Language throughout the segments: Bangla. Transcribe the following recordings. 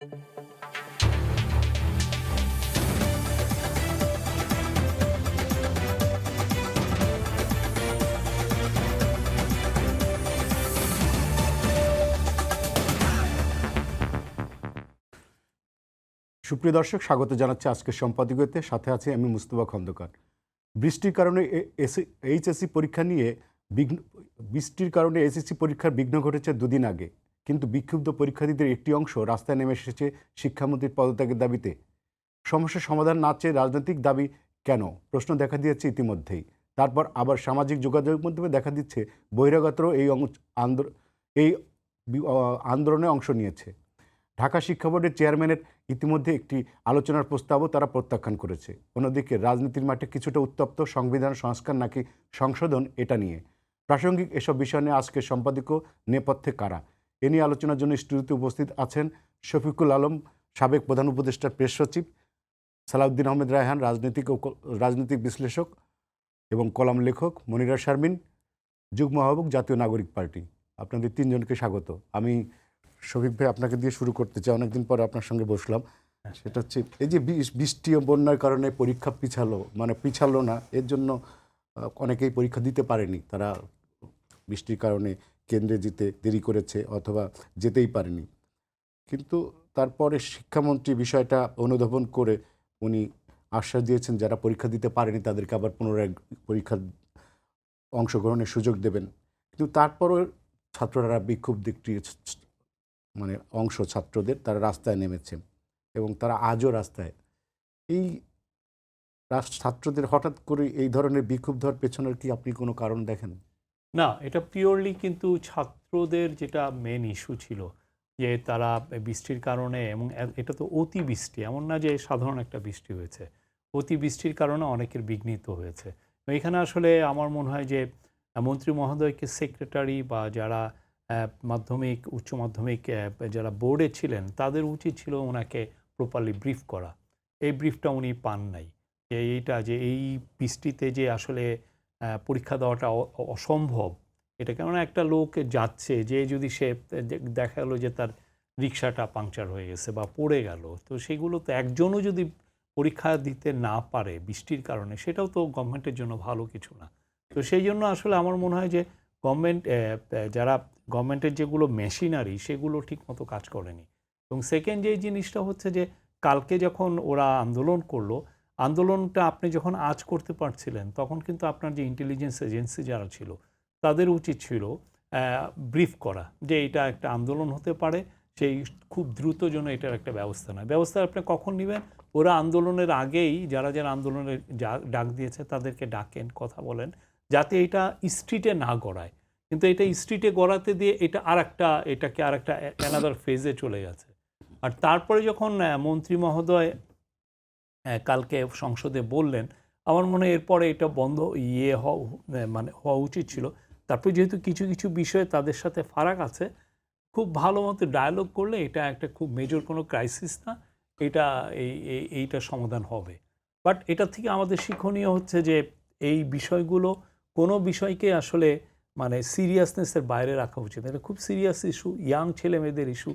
সুপ্রিয় দর্শক, স্বাগত জানাচ্ছি আজকের সম্পাদকীয়তে। সাথে আছে আমি মুস্তফা খন্দকার। বৃষ্টির কারণে এইচএসসি পরীক্ষা নিয়ে বৃষ্টির কারণে এসএসসি পরীক্ষার বিঘ্ন ঘটেছে দুদিন আগে, কিন্তু বিক্ষুব্ধ পরীক্ষার্থীদের একটি অংশ রাস্তায় নেমে এসেছে শিক্ষামন্ত্রীর পদত্যাগের দাবিতে। সমস্যার সমাধান না চেয়ে রাজনৈতিক দাবি কেন, প্রশ্ন দেখা দিয়েছে ইতিমধ্যেই। তারপর আবার সামাজিক যোগাযোগ মাধ্যমে দেখা দিচ্ছে বহিরাগতরাও এই আন্দোলনে অংশ নিয়েছে। ঢাকা শিক্ষা বোর্ডের চেয়ারম্যানের ইতিমধ্যে একটি আলোচনার প্রস্তাবও তারা প্রত্যাখ্যান করেছে। অন্যদিকে রাজনীতির মাঠে কিছুটা উত্তপ্ত সংবিধান সংস্কার নাকি সংশোধন, এটা নিয়ে প্রাসঙ্গিক এসব বিষয় নিয়ে আজকের সম্পাদকীয় নেপথ্যে কারা, এ নিয়ে আলোচনার জন্য স্টুডিওতে উপস্থিত আছেন শফিকুল আলম, সাবেক প্রধান উপদেষ্টার প্রেস সচিব, সালাউদ্দিন আহমেদ রায়হান, রাজনৈতিক বিশ্লেষক এবং কলাম লেখক, মনিরা শারমিন, যুগ্ম আহ্বায়ক, জাতীয় নাগরিক পার্টি। আপনাদের তিনজনকে স্বাগত। আমি শফিক ভাই আপনাকে দিয়ে শুরু করতে চাই। অনেকদিন পরে আপনার সঙ্গে বসলাম। সেটা হচ্ছে এই যে বৃষ্টি ও বন্যার কারণে পরীক্ষা পিছালো না, এর জন্য অনেকেই পরীক্ষা দিতে পারেনি। তারা বৃষ্টির কারণে কেন্দ্রে যেতে দেরি করেছে অথবা যেতেই পারেনি। কিন্তু তারপরে শিক্ষামন্ত্রী বিষয়টা অনুধাবন করে উনি আশ্বাস দিয়েছেন যারা পরীক্ষা দিতে পারেনি তাদেরকে আবার পুনরায় পরীক্ষা অংশগ্রহণের সুযোগ দেবেন। কিন্তু তারপরও ছাত্ররা বিক্ষোভ দিকটি অংশ ছাত্রদের তারা রাস্তায় নেমেছে এবং তারা আজও রাস্তায়। এই ছাত্রদের হঠাৎ করে এই ধরনের বিক্ষোভ ধর পেছনের কি আপনি কোনো কারণ দেখেন? না, এটা পিওরলি কিন্তু ছাত্রদের যেটা মেন ইস্যু ছিল যে তারা বৃষ্টির কারণে, এবং এটা তো অতি বৃষ্টি, এমন না যে সাধারণ একটা বৃষ্টি হয়েছে, অতি বৃষ্টির কারণে অনেকের বিঘ্নিত হয়েছে। এখানে আসলে আমার মনে হয় যে মন্ত্রী মহোদয়কে সেক্রেটারি বা যারা মাধ্যমিক উচ্চ মাধ্যমিক যারা বোর্ডে ছিলেন তাদের উচিত ছিল ওনাকে প্রপারলি ব্রিফ করা। এই ব্রিফটা উনি পান নাই। যে এই বৃষ্টিতে যে আসলে পরীক্ষা দেওয়াটা অসম্ভব, এটা কেননা একটা লোক যাচ্ছে, যে যদি সে দেখা গেলো যে তার রিক্সাটা পাংচার হয়ে গেছে বা পড়ে গেল, তো সেগুলো তো একজনও যদি পরীক্ষা দিতে না পারে বৃষ্টির কারণে, সেটাও তো গভর্নমেন্টের জন্য ভালো কিছু না। তো সেই জন্য আসলে আমার মনে হয় যে গভর্নমেন্টের যেগুলো মেশিনারি সেগুলো ঠিকমতো কাজ করেনি। এবং সেকেন্ড যে জিনিসটা হচ্ছে যে কালকে যখন ওরা আন্দোলন করলো, আন্দোলনটা আপনি যখন আজ করতে পারছিলেন তখন কিন্তু আপনার যে ইন্টেলিজেন্স এজেন্সি যারা ছিল তাদের উচিত ছিল ব্রিফ করা যে এটা একটা আন্দোলন হতে পারে, সেই খুব দ্রুত জন্য এটার একটা ব্যবস্থা নেয়। ব্যবস্থা আপনি কখন নেবেন? ওরা আন্দোলনের আগেই যারা যারা ডাক দিয়েছে তাদেরকে ডাকেন, কথা বলেন, যাতে এটা স্ট্রিটে না গড়ায়। কিন্তু এটা স্ট্রিটে গড়াতে দিয়ে এটাকে আর একটা অ্যানাদার ফেজে চলে গেছে। আর তারপরে যখন মন্ত্রী মহোদয় কালকে সংসদে বললেন, আমার মনে হয় এরপরে এটা বন্ধ হওয়া উচিত ছিল। তারপরে যেহেতু কিছু কিছু বিষয়ে তাদের সাথে ফারাক আছে, খুব ভালো মতো ডায়ালগ করলে এটা একটা খুব মেজর কোনো ক্রাইসিস না, এইটা সমাধান হবে। বাট এটা থেকে আমাদের শিক্ষণীয় হচ্ছে যে এই বিষয়গুলো কোনো বিষয়কে আসলে সিরিয়াসনেসের বাইরে রাখা উচিত। এটা খুব সিরিয়াস ইস্যু, ইয়াং ছেলে মেয়েদের ইস্যু,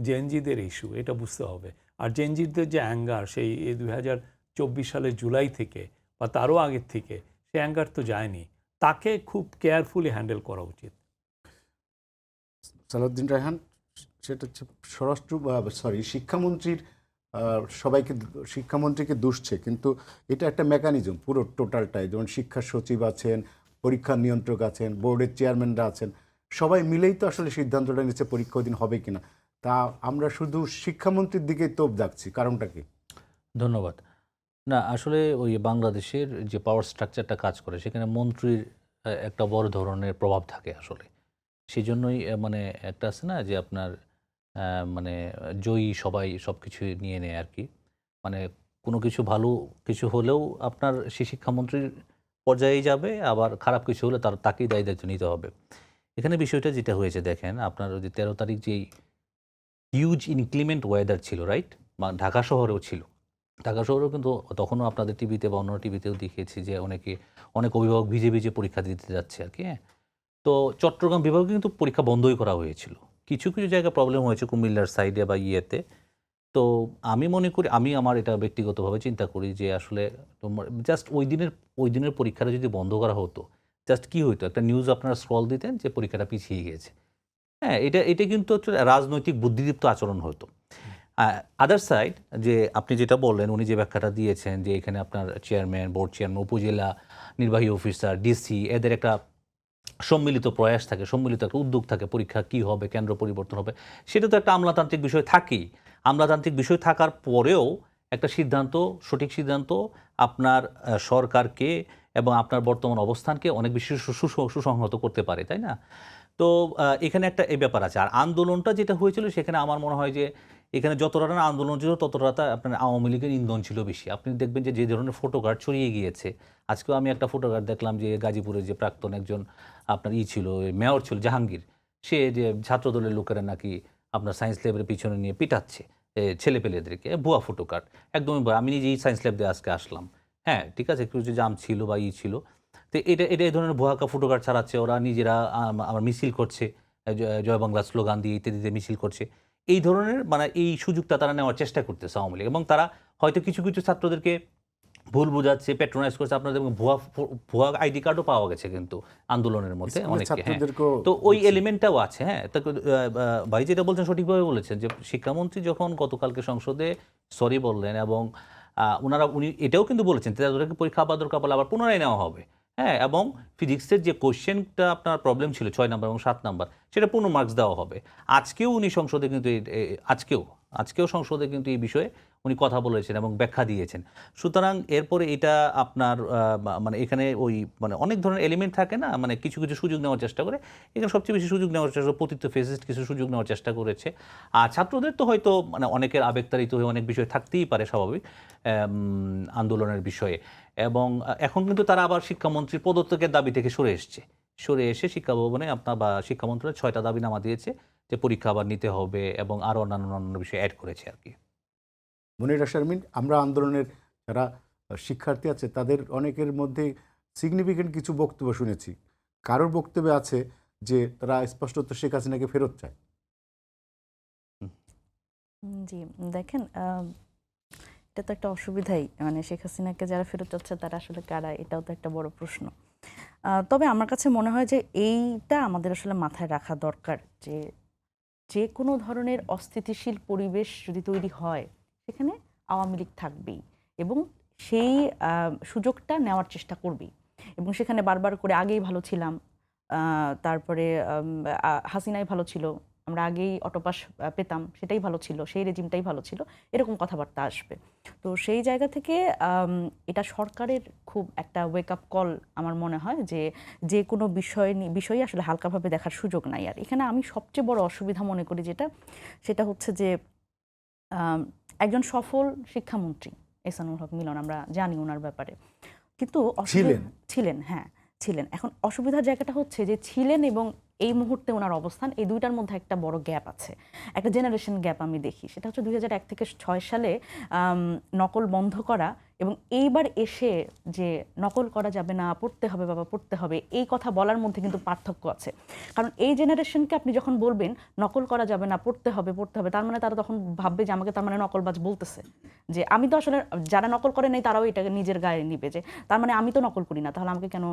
জেনজিদের ইস্যু, এটা বুঝতে হবে। আর জেনজিদের যে অ্যাঙ্গার সেই 2024 সালের জুলাই থেকে বা তারও আগের থেকে সে অ্যাঙ্গার তো যায়নি, তাকে খুব কেয়ারফুলি হ্যান্ডেল করা উচিত। সালাউদ্দিন রায়হান, সেটা হচ্ছে শিক্ষামন্ত্রীকে দুষছে, কিন্তু এটা একটা মেকানিজম পুরো টোটালটাই। যেমন শিক্ষা সচিব আছেন, পরীক্ষা নিয়ন্ত্রক আছেন, বোর্ডের চেয়ারম্যানরা আছেন, সবাই মিলেই তো আসলে সিদ্ধান্তটা নিচ্ছে পরীক্ষা দিন হবে কিনা। তা আমরা শুধু শিক্ষামন্ত্রীর দিকেই তোপ দাগছি, কারণটা কি? ধন্যবাদ। না, আসলে ওই বাংলাদেশের যে পাওয়ার স্ট্রাকচারটা কাজ করে সেখানে মন্ত্রীর একটা বড় ধরনের প্রভাব থাকে আসলে। সেজন্যই একটা আছে না যে আপনার মানে জয়ী সবাই সবকিছু নিয়ে নেয় আরকি। কোনো কিছু ভালো কিছু হলেও আপনার সে শিক্ষামন্ত্রীর পর্যায়েই যাবে, আবার খারাপ কিছু হলে তাকেই দায়িত্ব নিতে হবে। এখানে বিষয়টা যেটা হয়েছে দেখেন, আপনার ওই যে 13 তারিখ যেই হিউজ ইনক্রিমেন্ট ওয়েদার ছিল, রাইট? ঢাকা শহরেও ছিল। ঢাকা শহরেও কিন্তু তখনও আপনাদের টিভিতে বা অন্য টিভিতেও দেখিয়েছি যে অনেক অভিভাবক ভিজে ভিজে পরীক্ষা দিতে যাচ্ছে আর কি, হ্যাঁ? তো চট্টগ্রাম বিভাগে কিন্তু পরীক্ষা বন্ধই করা হয়েছিল। কিছু কিছু জায়গায় প্রবলেম হয়েছে কুমিল্লার সাইডে বা ইয়েতে, তো আমি মনে করি, আমি আমার এটা ব্যক্তিগতভাবে চিন্তা করি যে আসলে তোমার জাস্ট ওই দিনের পরীক্ষাটা যদি বন্ধ করা হতো, জাস্ট কি হইতো, একটা নিউজ আপনারা স্ক্রল দিতেন যে পরীক্ষাটা পিছিয়ে গিয়েছে। হ্যাঁ, এটা কিন্তু হচ্ছে রাজনৈতিক বুদ্ধিদীপ্ত আচরণ হতো। আদার সাইড, যে আপনি যেটা বললেন, উনি যে ব্যাখ্যাটা দিয়েছেন যে এখানে আপনার চেয়ারম্যান, বোর্ড চেয়ারম্যান, উপজেলা নির্বাহী অফিসার, ডিসি, এদের একটা সম্মিলিত প্রয়াস থাকে, সম্মিলিত একটা উদ্যোগ থাকে, পরীক্ষা কি হবে, কেন্দ্র পরিবর্তন হবে, সেটা তো একটা আমলাতান্ত্রিক বিষয় থাকেই। আমলাতান্ত্রিক বিষয় থাকার পরেও একটা সিদ্ধান্ত, সঠিক সিদ্ধান্ত আপনার সরকারকে এবং আপনার বর্তমান অবস্থানকে অনেক বেশি সুসংহত করতে পারে, তাই না? তো এখানে একটা এই ব্যাপার আছে। আর আন্দোলনটা যেটা হয়েছিল সেখানে আমার মনে হয় যে এখানে যতটা না আন্দোলন ছিল ততটা আপনার আওয়ামী লীগের ইন্ধন ছিল বেশি। আপনি দেখবেন যে ধরনের ফটোকার্ড ছড়িয়ে গিয়েছে। আজকেও আমি একটা ফটোকার্ড দেখলাম যে গাজীপুরে যে প্রাক্তন একজন আপনার ছিল, মেয়র ছিল জাহাঙ্গীর, সে যে ছাত্রদলের লোকেরা নাকি আপনার সায়েন্স ল্যাবের পিছনে নিয়ে পিটাচ্ছে ছেলেপেলেদেরকে, ভুয়া ফটোকার্ড। একদমই ভুয়া। আমি নিজেই সায়েন্স ল্যাব দিয়ে আজকে আসলাম। হ্যাঁ, ঠিক আছে, একটু যে জাম ছিল বা ছিল। তো এটা এই ধরনের ভুয়াকা ফটোকার্ড ছাড়াচ্ছে, ওরা নিজেরা আবার মিছিল করছে, জয় বাংলা স্লোগান দিয়ে ইত্যাদিতে মিছিল করছে। এই ধরনের মানে এই সুযোগটা তারা নেওয়ার চেষ্টা করতেছে আওয়ামী লীগ, এবং তারা হয়তো কিছু কিছু ছাত্রদেরকে ভুল বোঝাচ্ছে, পেট্রোনাইজ করছে। আপনাদের ভুয়া আইডি কার্ডও পাওয়া গেছে কিন্তু আন্দোলনের মধ্যে স্কুলের অনেকে। হ্যাঁ, ছাত্রদেরকেও তো ওই দিচ্ছে। এলিমেন্টটাও আছে। হ্যাঁ, ভাই যেটা বলছেন সঠিকভাবে বলেছেন যে শিক্ষামন্ত্রী যখন গতকালকে সংসদে সরি বললেন, এবং উনি এটাও কিন্তু বলেছেন তাদেরকে পরীক্ষা আবার দরকার পড়লে আবার পুনরায় নেওয়া হবে। হ্যাঁ, এবং ফিজিক্সের যে কোশ্চেনটা আপনার প্রবলেম ছিল 6 নাম্বার এবং 7 নাম্বার, সেটা পূর্ণ মার্কস দেওয়া হবে। আজকেও উনি সংসদে কিন্তু আজকেও সংসদে কিন্তু এই বিষয়ে উনি কথা বলেছেন এবং ব্যাখ্যা দিয়েছেন। সুতরাং এরপরে এটা আপনার মানে এখানে ওই মানে অনেক ধরনের এলিমেন্ট থাকে না, মানে কিছু কিছু সুযোগ নেওয়ার চেষ্টা করে। এখানে সবচেয়ে বেশি সুযোগ নেওয়ার চেষ্টা, পতিত ফেসিস্ট কিছু সুযোগ নেওয়ার চেষ্টা করেছে। আর ছাত্রদের তো হয়তো মানে অনেকের আবেগতাড়িত হয়ে অনেক বিষয় থাকতেই পারে স্বাভাবিক আন্দোলনের বিষয়ে। এবং এখন কিন্তু তারা আবার শিক্ষামন্ত্রীর পদত্যাগের দাবি থেকে সরে এসে শিক্ষা ভবনে আপনার বা শিক্ষা মন্ত্রণালয় 6টা দাবিনামা দিয়েছে যে পরীক্ষা আবার নিতে হবে, এবং আরও অন্যান্য বিষয় অ্যাড করেছে আর কি। মনিরা শারমিন, আমরা আন্দোলনের যারা শিক্ষার্থী আছে তাদের অনেকের মধ্যে সিগনিফিকেন্ট কিছু বক্তব্য শুনেছি। কারোর বক্তব্যে আছে যে তারা স্পষ্টত শেখ হাসিনাকে ফেরত চায়। জি, দেখেন এটা তো একটা অসুবিধাই, মানে শেখ হাসিনাকে যারা ফেরত চাচ্ছে তারা আসলে কারা, এটাও তো একটা বড় প্রশ্ন। তবে আমার কাছে মনে হয় যে এইটা আমাদের আসলে মাথায় রাখা দরকার যে যে কোনো ধরনের অস্থিতিশীল পরিবেশ যদি তৈরি হয় সেখানে আওয়ামী লীগ থাকবেই, এবং সেই সুযোগটা নেওয়ার চেষ্টা করবেই। এবং সেখানে বারবার করে আগেই ভালো ছিলাম, তারপরে হাসিনাই ভালো ছিল, আমরা আগেই অটোপাস পেতাম, সেটাই ভালো ছিল, সেই রেজিমটাই ভালো ছিল, এরকম কথাবার্তা আসবে। তো সেই জায়গা থেকে এটা সরকারের খুব একটা ওয়েক আপ কল আমার মনে হয় যে যে কোনো বিষয়ই আসলে হালকাভাবে দেখার সুযোগ নাই। আর এখানে আমি সবচেয়ে বড় অসুবিধা মনে করি সেটা হচ্ছে যে একজন সফল শিক্ষামন্ত্রী এহসানুল হক মিলন, আমরা জানি ওনার ব্যাপারে, কিন্তু ছিলেন, হ্যাঁ ছিলেন। এখন অসুবিধার জায়গাটা হচ্ছে যে ছিলেন এবং এই মুহূর্তে ওনার অবস্থান, এই দুইটার মধ্যে একটা বড় গ্যাপ আছে, একটা জেনারেশন গ্যাপ আমি দেখি। সেটা হচ্ছে 2001 থেকে 6 সালে নকল বন্ধ করা, এবং এইবার এসে যে নকল করা যাবে না, পড়তে হবে বাবা পড়তে হবে, এই কথা বলার মধ্যে কিন্তু পার্থক্য আছে। কারণ এই জেনারেশনকে আপনি যখন বলবেন নকল করা যাবে না, পড়তে হবে, তার মানে তারা তখন ভাববে যে আমাকে তার মানে নকলবাজ বলতেছে, যে আমি তো আসলে যারা নকল করে নাই তারাও এটাকে নিজের গায়ে নিবে, যে তার মানে আমি তো নকল করি না, তাহলে আমাকে কেন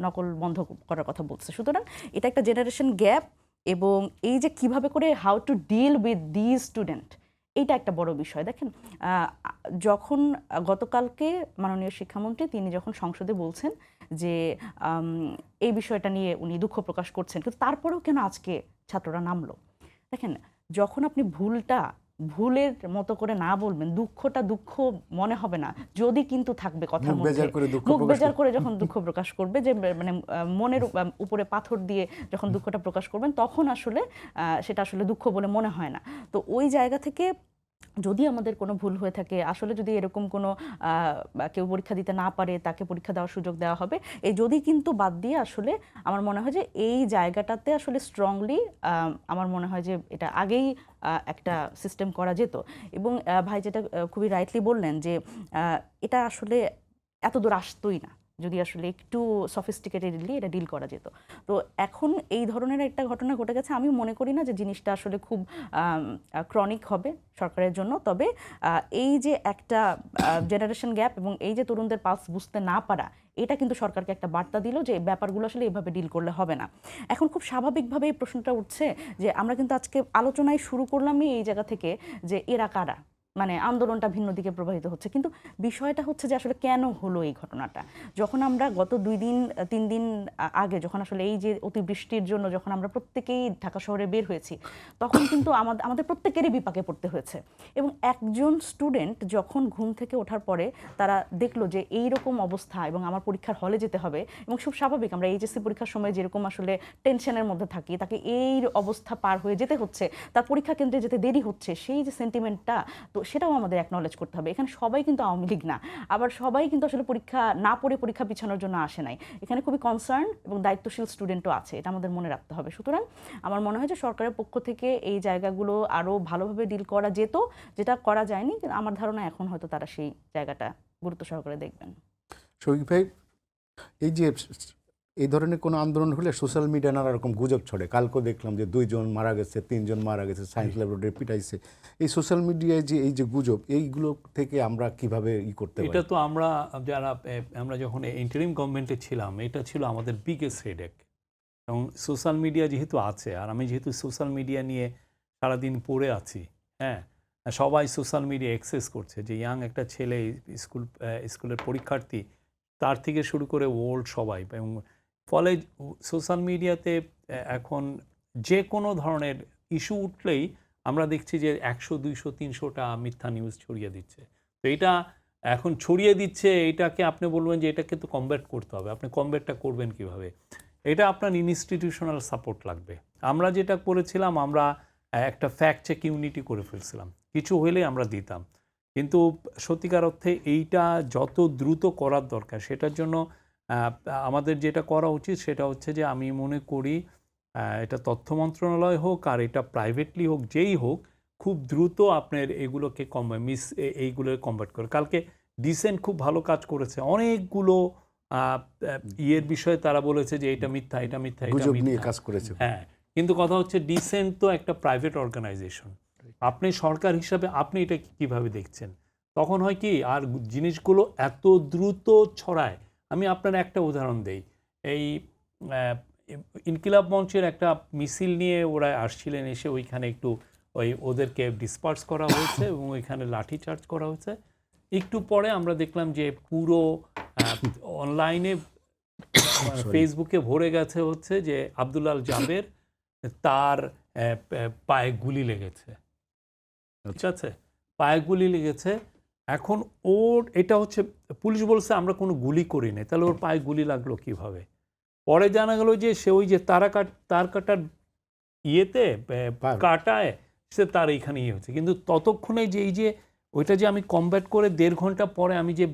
নকল বন্ধ করার কথা বলছে। সুতরাং এটা একটা জেনারেশন গ্যাপ, এবং এই যে কিভাবে করে how to deal with these student, এইটা একটা বড় বিষয়। দেখেন, যখন গতকালকে মাননীয় শিক্ষামন্ত্রী তিনি যখন সংসদে বলছেন যে এই বিষয়টা নিয়ে উনি দুঃখ প্রকাশ করছেন, কিন্তু তারপরেও কেন আজকে ছাত্ররা নামলো? দেখেন, যখন আপনি ভুলের মতো করে না বলবেন, দুঃখটা দুঃখ মনে হবে না, যদি কিন্তু থাকবে কথার মধ্যে মুখ বেজার করে যখন দুঃখ প্রকাশ করবে, যে মানে মনের উপরে পাথর দিয়ে যখন দুঃখটা প্রকাশ করবেন, তখন আসলে সেটা আসলে দুঃখ বলে মনে হয় না। তো ওই জায়গা থেকে যদি আমাদের কোনো ভুল হয়ে থাকে, আসলে যদি এরকম কোনো কেউ পরীক্ষা দিতে না পারে তাকে পরীক্ষা দেওয়ার সুযোগ দেওয়া হবে, এই যদি কিন্তু বাদ দিয়ে আসলে আমার মনে হয় যে এই জায়গাটাতে আসলে স্ট্রংলি আমার মনে হয় যে এটা আগেই একটা সিস্টেম করা যেত। এবং ভাই যেটা খুবই রাইটলি বললেন যে এটা আসলে এত দূর আসতোই না, যদি আসলে একটু সফিস্টিকেটেডলি এটা ডিল করা যেত। তো এখন এই ধরনের একটা ঘটনা ঘটে গেছে, আমি মনে করি না যে জিনিসটা আসলে খুব ক্রনিক হবে সরকারের জন্য। তবে এই যে একটা জেনারেশন গ্যাপ এবং এই যে তরুণদের পালস বুঝতে না পারা, এটা কিন্তু সরকারকে একটা বার্তা দিল যে ব্যাপারগুলো আসলে এভাবে ডিল করলে হবে না। এখন খুব স্বাভাবিকভাবে এই প্রশ্নটা উঠছে যে আমরা কিন্তু আজকে আলোচনায় শুরু করলামই এই জায়গা থেকে যে এরা কারা, মানে আন্দোলনটা ভিন্ন দিকে প্রবাহিত হচ্ছে, কিন্তু বিষয়টা হচ্ছে যে আসলে কেন হলো এই ঘটনাটা। যখন আমরা গত 2-3 দিন আগে যখন আসলে এই যে অতিবৃষ্টির জন্য যখন আমরা প্রত্যেকেই ঢাকা শহরে বের হয়েছি, তখন কিন্তু আমাদের প্রত্যেকেরই বিপাকে পড়তে হয়েছে। এবং একজন স্টুডেন্ট যখন ঘুম থেকে ওঠার পরে তারা দেখলো যে এই রকম অবস্থা এবং আমার পরীক্ষার হলে যেতে হবে, এবং খুব স্বাভাবিক আমরা এইচএসসি পরীক্ষার সময় যেরকম আসলে টেনশনের মধ্যে থাকি, তাকে এই অবস্থা পার হয়ে যেতে হচ্ছে, তার পরীক্ষা কেন্দ্রে যেতে দেরি হচ্ছে, সেই যে সেন্টিমেন্টটা, তো সেটাও আমাদের অ্যাকনলেজ করতে হবে। এখানে সবাই কিন্তু আওয়ামী লীগ না, আবার সবাই কিন্তু আসলে পরীক্ষা না পড়ে পরীক্ষা পিছানোর জন্য আসে নাই। এখানে খুবই কনসার্ন এবং দায়িত্বশীল স্টুডেন্টও আছে, এটা আমাদের মনে রাখতে হবে। সুতরাং আমার মনে হয় যে সরকারের পক্ষ থেকে এই জায়গাগুলো আরও ভালোভাবে ডিল করা যেত, যেটা করা যায়নি। কিন্তু আমার ধারণা এখন হয়তো তারা সেই জায়গাটা গুরুত্ব সহকারে দেখবেন। শফিক ভাই, এই যে এই ধরনের কোনো আন্দোলন হলে সোশ্যাল মিডিয়া নানা রকম গুজব ছড়ে। কালকেও দেখলাম যে 2 জন মারা গেছে, 3 জন মারা গেছে, সায়েন্স ল্যাবরেটরি পিটাইছে। এই সোশ্যাল মিডিয়ায় যে এই যে গুজব, এইগুলো থেকে আমরা কিভাবে করতে পারি? এটা তো আমরা যারা আমরা যখন ইন্টারিম গভর্নমেন্টে ছিলাম, এটা ছিল আমাদের বিগেস্ট হেডেক। এবং সোশ্যাল মিডিয়া যেহেতু আছে, আর আমি যেহেতু সোশ্যাল মিডিয়া নিয়ে সারাদিন পড়ে আছি, হ্যাঁ, সবাই সোশ্যাল মিডিয়া অ্যাক্সেস করছে, যে ইয়াং একটা ছেলে স্কুলের পরীক্ষার্থী, তার থেকে শুরু করে ওল্ড সবাই। এবং ফলে সোশ্যাল মিডিয়াতে এখন যে কোনো ধরনের ইস্যু উঠলেই আমরা দেখছি যে 100, 200, 300টা মিথ্যা নিউজ ছড়িয়ে দিচ্ছে। তো এটা এখন ছড়িয়ে দিচ্ছে, এটাকে আপনি বলবেন যে এটাকে তো কমব্যাট করতে হবে। আপনি কমব্যাটটা করবেন কিভাবে? এটা আপনার ইনস্টিটিউশনাল সাপোর্ট লাগবে। আমরা যেটা করেছিলাম, আমরা একটা ফ্যাক্ট চেক ইউনিটি করে ফেলছিলাম, কিছু হইলে আমরা দিতাম। কিন্তু সত্যিকার অর্থে এইটা যত দ্রুত করার দরকার, সেটার জন্য আমাদের যেটা করা উচিত সেটা হচ্ছে যে, আমি মনে করি এটা তথ্য মন্ত্রণালয় হোক আর এটা প্রাইভেটলি হোক, যেই হোক, খুব দ্রুত আপনার এগুলোকে এইগুলোকে কমব্যাট করে। কালকে ডিসেন্ট খুব ভালো কাজ করেছে, অনেকগুলো ইয়ের বিষয়ে তারা বলেছে যে এটা মিথ্যা, এটা মিথ্যা, এটা গুজব নিয়ে মিথ্যা। কাজ করেছে। হ্যাঁ, কিন্তু কথা হচ্ছে ডিসেন্ট তো একটা প্রাইভেট অর্গানাইজেশন। আপনি সরকার হিসাবে আপনি এটা কিভাবে দেখছেন? তখন হয় কি, আর জিনিসগুলো এত দ্রুত ছড়ায়। আমি আপনার একটা উদাহরণ দেই। এই ইনকিলাব মঞ্চের একটা মিছিল নিয়ে ওরা আসছিলেন, এসে ওইখানে একটু ওদেরকে ডিসপার্স করা হয়েছে এবং ওইখানে লাঠিচার্জ করা হয়েছে। একটু পরে আমরা দেখলাম যে পুরো অনলাইনে ফেসবুকে ভরে গেছে হচ্ছে যে আব্দুল্লাহ জাবের, তার পায়ে গুলি লেগেছে। ঠিক আছে, পায়ে গুলি লেগেছে। এখন ওর এটা হচ্ছে, পুলিশ বলছে আমরা কোনো গুলি করি নাই, তাহলে ওর পায়ে গুলি লাগলো কিভাবে? পরে জানা গেল যে সে ওই যে তার কাটার ইয়েতে কাটায় সে তার এইখানে ইয়ে হচ্ছে। কিন্তু ততক্ষণে যে এই যে ওইটা যে আমি কমব্যাট করে 1.5 ঘন্টা পরে আমি যে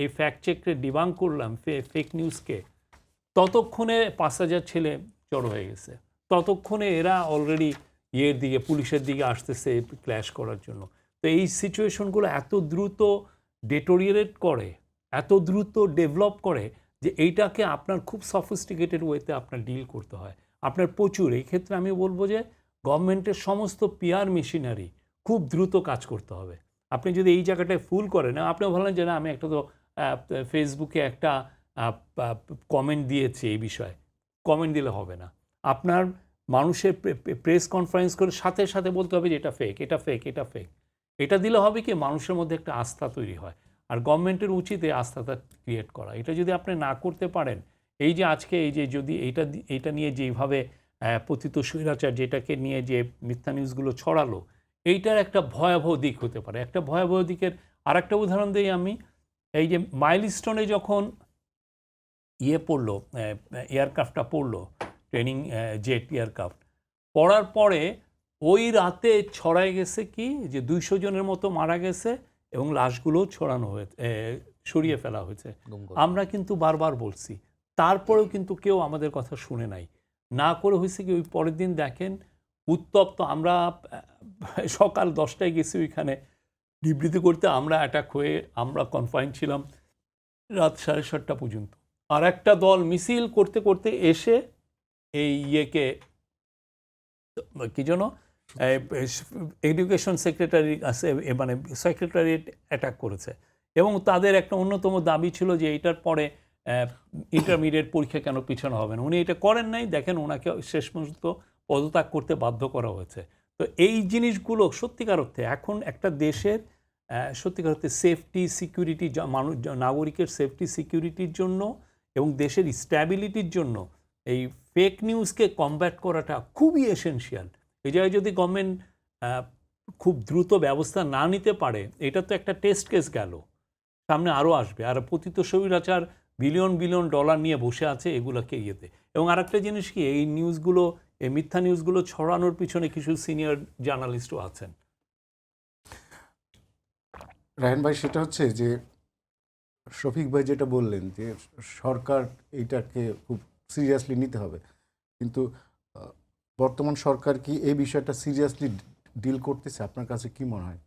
এই ফ্যাক্ট চেককে ডিবাঙ্ক করলাম, ফেক নিউজকে, ততক্ষণে 5,000 ছেলে জড়ো হয়ে গেছে। ততক্ষণে এরা অলরেডি ইয়ের দিকে, পুলিশের দিকে আসতেছে ক্ল্যাশ করার জন্য। তো এই সিচুয়েশনগুলো এত দ্রুত ডেটোরিয়েট করে, এত দ্রুত ডেভেলপ করে, যে এইটাকে আপনার খুব সফিস্টিকেটেড ওয়েতে আপনার ডিল করতে হয়। আপনার প্রচুর, এই ক্ষেত্রে আমি বলবো যে গভর্নমেন্টের সমস্ত পিআর মেশিনারি খুব দ্রুত কাজ করতে হবে। আপনি যদি এই জায়গাটায় ফুল করেন, আপনি বললেন যে না আমি একটা তো ফেসবুকে একটা কমেন্ট দিয়েছি এই বিষয়ে, কমেন্ট দিলে হবে না। আপনার মানুষের প্রেস কনফারেন্স করে সাথে সাথে বলতে হবে যে এটা ফেক, এটা ফেক, এটা ফেক। এটা দিলে হবে কি, মানুষের মধ্যে একটা আস্থা তৈরি হয়। আর গভর্নমেন্টের উচিত এই আস্থাটা ক্রিয়েট করা। এটা যদি আপনি না করতে পারেন, এই যে আজকে এই যে যদি এইটা নিয়ে যেইভাবে পতিত স্বৈরাচার যেটাকে নিয়ে যে মিথ্যা নিউজগুলো ছড়ালো, এইটার একটা ভয়াবহ দিক হতে পারে। একটা ভয়াবহ দিকের আরেকটা উদাহরণ দিই আমি। এই যে মাইলস্টোনে যখন পড়লো, এয়ারক্রাফটটা পড়লো, ট্রেনিং জেট এয়ারক্রাফট পড়ার পরে ওই রাতে ছড়ায় গেছে কি যে 200 জনের মতো মারা গেছে এবং লাশগুলো সরিয়ে ফেলা হয়েছে। আমরা কিন্তু বারবার বলছি, তারপরেও কিন্তু কেউ আমাদের কথা শুনে নাই। না করে হয়েছে কি, ওই পরের দিন দেখেন উত্তপ্ত, আমরা সকাল 10টায় গেছি ওইখানে বিবৃতি করতে, আমরা অ্যাটাক হয়ে আমরা কনফাইন ছিলাম। রাত 7:30 পর্যন্ত। আর একটা দল মিছিল করতে করতে এসে এই ইয়েকে কি যেন এডুকেশন সেক্রেটারি আছে মানে সেক্রেটারিয়েট অ্যাটাক করেছে এবং তাদের একটা অন্যতম দাবি ছিল যে এইটার পরে ইন্টারমিডিয়েট পরীক্ষা কেন পিছানো হবে না। উনি এটা করেন নাই, দেখেন ওনাকে শেষ পর্যন্ত পদত্যাগ করতে বাধ্য করা হয়েছে। তো এই জিনিসগুলো সত্যিকার অর্থে এখন একটা দেশের সত্যিকার অর্থে সেফটি সিকিউরিটি, মানুষ নাগরিকের সেফটি সিকিউরিটির জন্য এবং দেশের স্ট্যাবিলিটির জন্য এই ফেক নিউজকে কমব্যাট করাটা খুবই এসেনশিয়াল। এই জায়গায় যদি গভর্নমেন্ট খুব দ্রুত ব্যবস্থা না নিতে পারে, এটা তো একটা টেস্ট কেস গেল, সামনে আরও আসবে। আর পতিত স্বৈরাচার বিলিয়ন বিলিয়ন ডলার নিয়ে বসে আছে এগুলোকে ইয়েতে। এবং আরেকটা জিনিস কি, এই নিউজগুলো, এই মিথ্যা নিউজগুলো ছড়ানোর পিছনে কিছু সিনিয়র জার্নালিস্টও আছেন। রায়হান ভাই, সেটা হচ্ছে যে শফিক ভাই যেটা বললেন যে সরকার এইটাকে খুব সিরিয়াসলি নিতে হবে, কিন্তু বর্তমান সরকার কি এই বিষয়টা সিরিয়াসলি ডিল করতেছে? আপনার কাছে কি মনে হয়?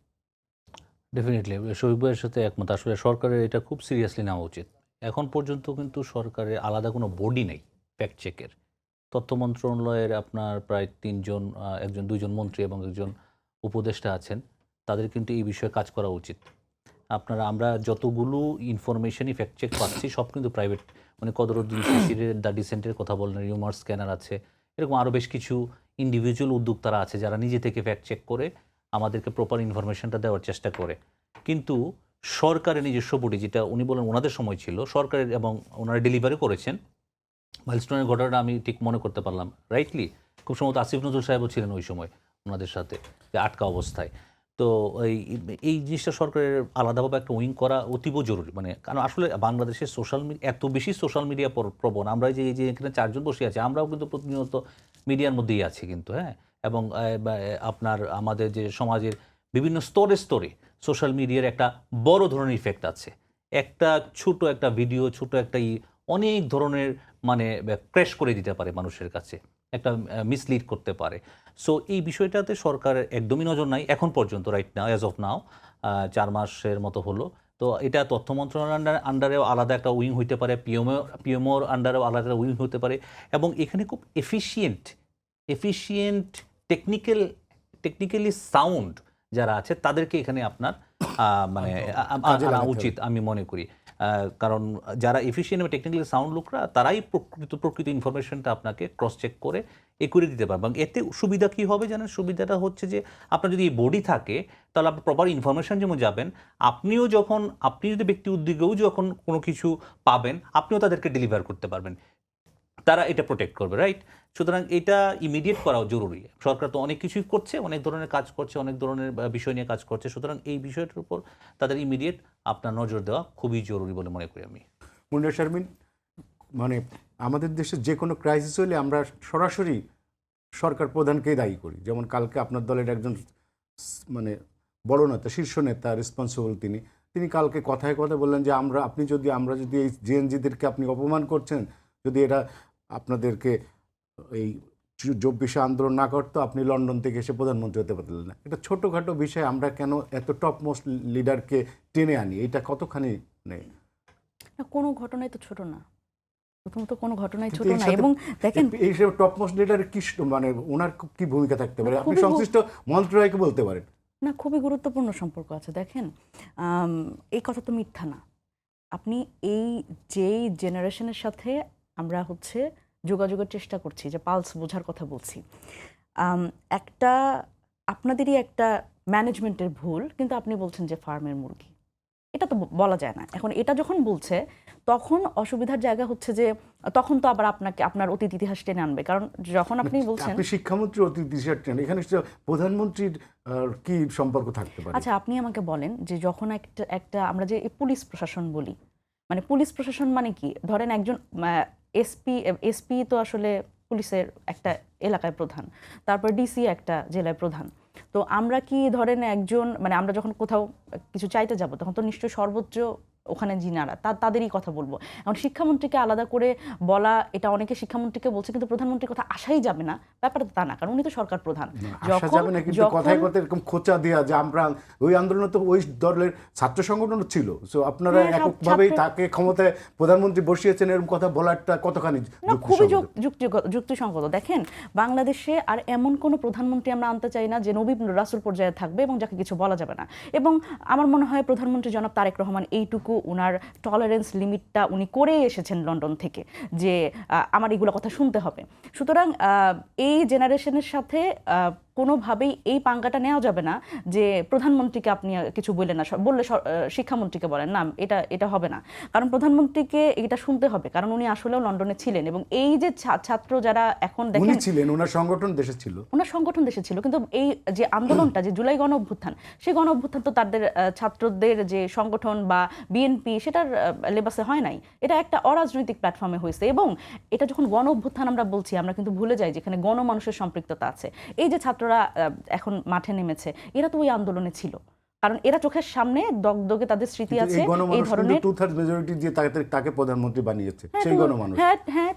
ডেফিনেটলি শফিক ভাইয়ের সাথে একমত। আসলে সরকারের এটা খুব সিরিয়াসলি নেওয়া উচিত। এখন পর্যন্ত কিন্তু সরকারের আলাদা কোনো বডি নেই ফ্যাক্ট চেকের। তথ্য মন্ত্রণালয়ের আপনার প্রায় 3 জন, একজন 2 জন মন্ত্রী এবং একজন উপদেষ্টা আছেন। তাদের কিন্তু এই বিষয়ে কাজ করা উচিত। আমরা যতগুলো ইনফরমেশনই ফ্যাক্ট চেক পাচ্ছি সব কিন্তু প্রাইভেট, মানে কদরুদ্দিন শিশিরের দ্য ডিসেন্টের কথা বললেন, রিউমার স্ক্যানার আছে, এরকম আরও বেশ কিছু ইন্ডিভিজুয়াল উদ্যোক্তারা আছে যারা নিজে থেকে ফ্যাক্ট চেক করে আমাদেরকে প্রপার ইনফরমেশনটা দেওয়ার চেষ্টা করে। কিন্তু সরকারের নিজস্ব বডি, যেটা উনি বলেন ওনাদের সময় ছিল সরকারের, এবং ওনারা ডেলিভারি করেছেন। মাইলস্টোনের ঘটনাটা আমি ঠিক মনে করতে পারলাম রাইটলি, খুব সম্ভবত আসিফ নজরুল সাহেবও ছিলেন ওই সময় ওনাদের সাথে, যে আটকা অবস্থায়। তো এই জিনিসটা সরকারের আলাদাভাবে একটা উইং করা অতীব জরুরি। মানে কারণ আসলে বাংলাদেশের সোশ্যাল মিডিয়া এত বেশি সোশ্যাল মিডিয়া প্রবণ, আমরা এই যে এখানে 4 জন বসে আছি, আমরাও কিন্তু প্রতিনিয়ত মিডিয়ার মধ্যেই আছি কিন্তু, হ্যাঁ। এবং আপনার আমাদের যে সমাজের বিভিন্ন স্তরে স্তরে সোশ্যাল মিডিয়ার একটা বড় ধরনের ইফেক্ট আছে। একটা ছোট একটা ভিডিও, ছোট একটা অনেক ধরনের মানে ক্র্যাশ করে দিতে পারে মানুষের কাছে, একটা মিসলিড করতে পারে। সো এই বিষয়টাতে সরকারের একদমই নজর নাই এখন পর্যন্ত, রাইট নাও, অ্যাজ অফ নাও 4 মাসের মতো হলো। তো এটা তথ্য মন্ত্রণালয়ের আন্ডারেও আলাদা একটা উইং হইতে পারে, পিএমওর আন্ডারেও আলাদা একটা উইং হতে পারে, এবং এখানে খুব এফিশিয়েন্ট টেকনিক্যালি সাউন্ড যারা আছে তাদেরকে এখানে আপনার মানে আনা উচিত আমি মনে করি। কারণ যারা এফিশিয়েন্ট এবং টেকনিক্যালি সাউন্ড লোকরা, তারাই প্রকৃত ইনফরমেশনটা আপনাকে ক্রস চেক করে করে দিতে পারবে। এবং এতে সুবিধা কী হবে জানেন? সুবিধাটা হচ্ছে যে আপনার যদি এই বডি থাকে তাহলে আপনি প্রপার ইনফরমেশন যেমন যাবেন, আপনি যদি ব্যক্তি উদ্যোগেও যখন কোনো কিছু পাবেন, আপনিও তাদেরকে ডেলিভার করতে পারবেন, তারা এটা প্রোটেক্ট করবে, রাইট? সুতরাং এটা ইমিডিয়েট করাও জরুরি। সরকার তো অনেক কিছুই করছে, অনেক ধরনের কাজ করছে, অনেক ধরনের বিষয় নিয়ে কাজ করছে। সুতরাং এই বিষয়টার উপর তাদের ইমিডিয়েট আপনার নজর দেওয়া খুবই জরুরি বলে মনে করি আমি। মুন্না শারমিন, মানে আমাদের দেশে যে কোনো ক্রাইসিস হলে আমরা সরাসরি সরকার প্রধানকেই দায়ী করি। যেমন কালকে আপনার দলের একজন মানে বড় নেতা, শীর্ষ নেতা, রেসপন্সিবল তিনি কালকে কথায় কথায় বললেন যে আমরা যদি এই জেএনজিদেরকে আপনি অপমান করছেন, যদি এটা আপনাদেরকে এই 24 আন্দোলন না করতো, আপনি লন্ডন থেকে এসে প্রধানমন্ত্রী হতে পারলেন না। এটা ছোটোখাটো বিষয় আমরা কেন এত টপ মোস্ট লিডারকে টেনে আনি? এটা কতখানি নেই? কোনো ঘটনাই তো ছোট না, প্রথমত কোনো ঘটনাই ছোট না। এবং দেখেন এই টপ মোস্ট লিডারের কি মানে ওনার কি ভূমিকা থাকতে পারে? আপনি সংশ্লিষ্ট মন্ত্রণালয়কে বলতে পারেন না, খুবই গুরুত্বপূর্ণ সম্পর্ক আছে। দেখেন এই কথা তো মিথ্যা না। আপনি যেই জেনারেশনের সাথে আমরা যোগাযোগের চেষ্টা করছি, যে পালস বোঝার কথা বলছি, একটা আপনাদেরই একটা ম্যানেজমেন্টের ভুল, কিন্তু আপনি বলছেন যে ফার্মের মুরগি, এটা তো বলা যায় না। এখন এটা যখন বলছে তখন অসুবিধার জায়গা হচ্ছে যে তখন তো আবার আপনার অতীত ইতিহাস টেনে আনবে। কারণ যখন আপনি বলছেন আপনি শিক্ষামন্ত্রী অতীত ইতিহাস টেনে, এখানে প্রধানমন্ত্রীর কি সম্পর্ক থাকতে পারে? আচ্ছা, আপনি আমাকে বলেন যে যখন একটা আমরা যে পুলিশ প্রশাসন বলি, মানে পুলিশ প্রশাসন মানে কি? ধরেন একজন এসপি তো আসলে পুলিশের একটা এলাকায় প্রধান, তারপর ডিসি একটা জেলায় প্রধান। তো আমরা কি ধরেন একজন, মানে আমরা যখন কোথাও কিছু চাইতে যাব তখন তো নিশ্চয়ই সর্বোচ্চ ওখানে যিনারা তাদেরই কথা বলবো। এখন শিক্ষামন্ত্রীকে আলাদা করে বলা, এটা অনেকে শিক্ষামন্ত্রীকে বলছে, কিন্তু প্রধানমন্ত্রীর কথা আসাই যাবে না, ব্যাপারটা তা না, কারণ উনি তো সরকার প্রধান। আসা যাবে না, কিন্তু কথায় কথায় এরকম খোঁচা দেওয়া যে আমরা ওই আন্দোলনে তো ওই দলের ছাত্র সংগঠন ছিল, সো আপনারা হ্যাঁ, এককভাবেই তাকে ক্ষমতায় প্রধানমন্ত্রী বসিয়েছেন, এরকম কথা বলাটা কতখানি না, খুবই যুক্তিসঙ্গত। দেখেন, বাংলাদেশে আর এমন কোনো প্রধানমন্ত্রী আমরা আনতে চাই না যে নবী রাসূল পর্যায়ে থাকবে এবং যাকে কিছু বলা যাবে না। এবং আমার মনে হয় প্রধানমন্ত্রী জনাব তারেক রহমান এইটুকু উনার টলারেন্স লিমিটটা উনি করে এসেছেন লন্ডন থেকে, যে আমার এগুলো কথা শুনতে হবে। সুতরাং এই জেনারেশনের সাথে কোনোভাবেই এই পাঙ্গাটা নেওয়া যাবে না যে প্রধানমন্ত্রীকে আপনি কিছু বললেন না, বললে শিক্ষামন্ত্রীকে বলেন না, এটা হবে না। কারণ প্রধানমন্ত্রীকে এটা শুনতে হবে, কারণ উনি আসলেও লন্ডনে ছিলেন। এবং এই যে ছাত্র যারা এখন উনি দেখেন, ছিলেন, ওনার সংগঠন দেশে ছিল, ওনার সংগঠন দেশে ছিল, কিন্তু এই যে আন্দোলনটা, যে জুলাই গণ অভ্যুত্থান, সেই গণ অভ্যুত্থান তো তাদের ছাত্রদের যে সংগঠন বা বিএনপি সেটার লেবাসে হয় নাই, এটা একটা অরাজনৈতিক প্ল্যাটফর্মে হয়েছে। এবং এটা যখন গণ অভ্যুত্থান আমরা বলছি, আমরা কিন্তু ভুলে যাই যেখানে গণমানুষের সম্পৃক্ততা আছে। এই যে ছাত্ররা এখন মাঠে নেমেছে, এরা তো ওই আন্দোলনে ছিল, কারণ এরা চোখের সামনে দগদগে তাদের স্মৃতি আছে এই ধরনের। 2/3 মেজরিটি দিয়ে তাকে প্রধানমন্ত্রী বানিয়েছে সেই গণমানুষ। হ্যাঁ,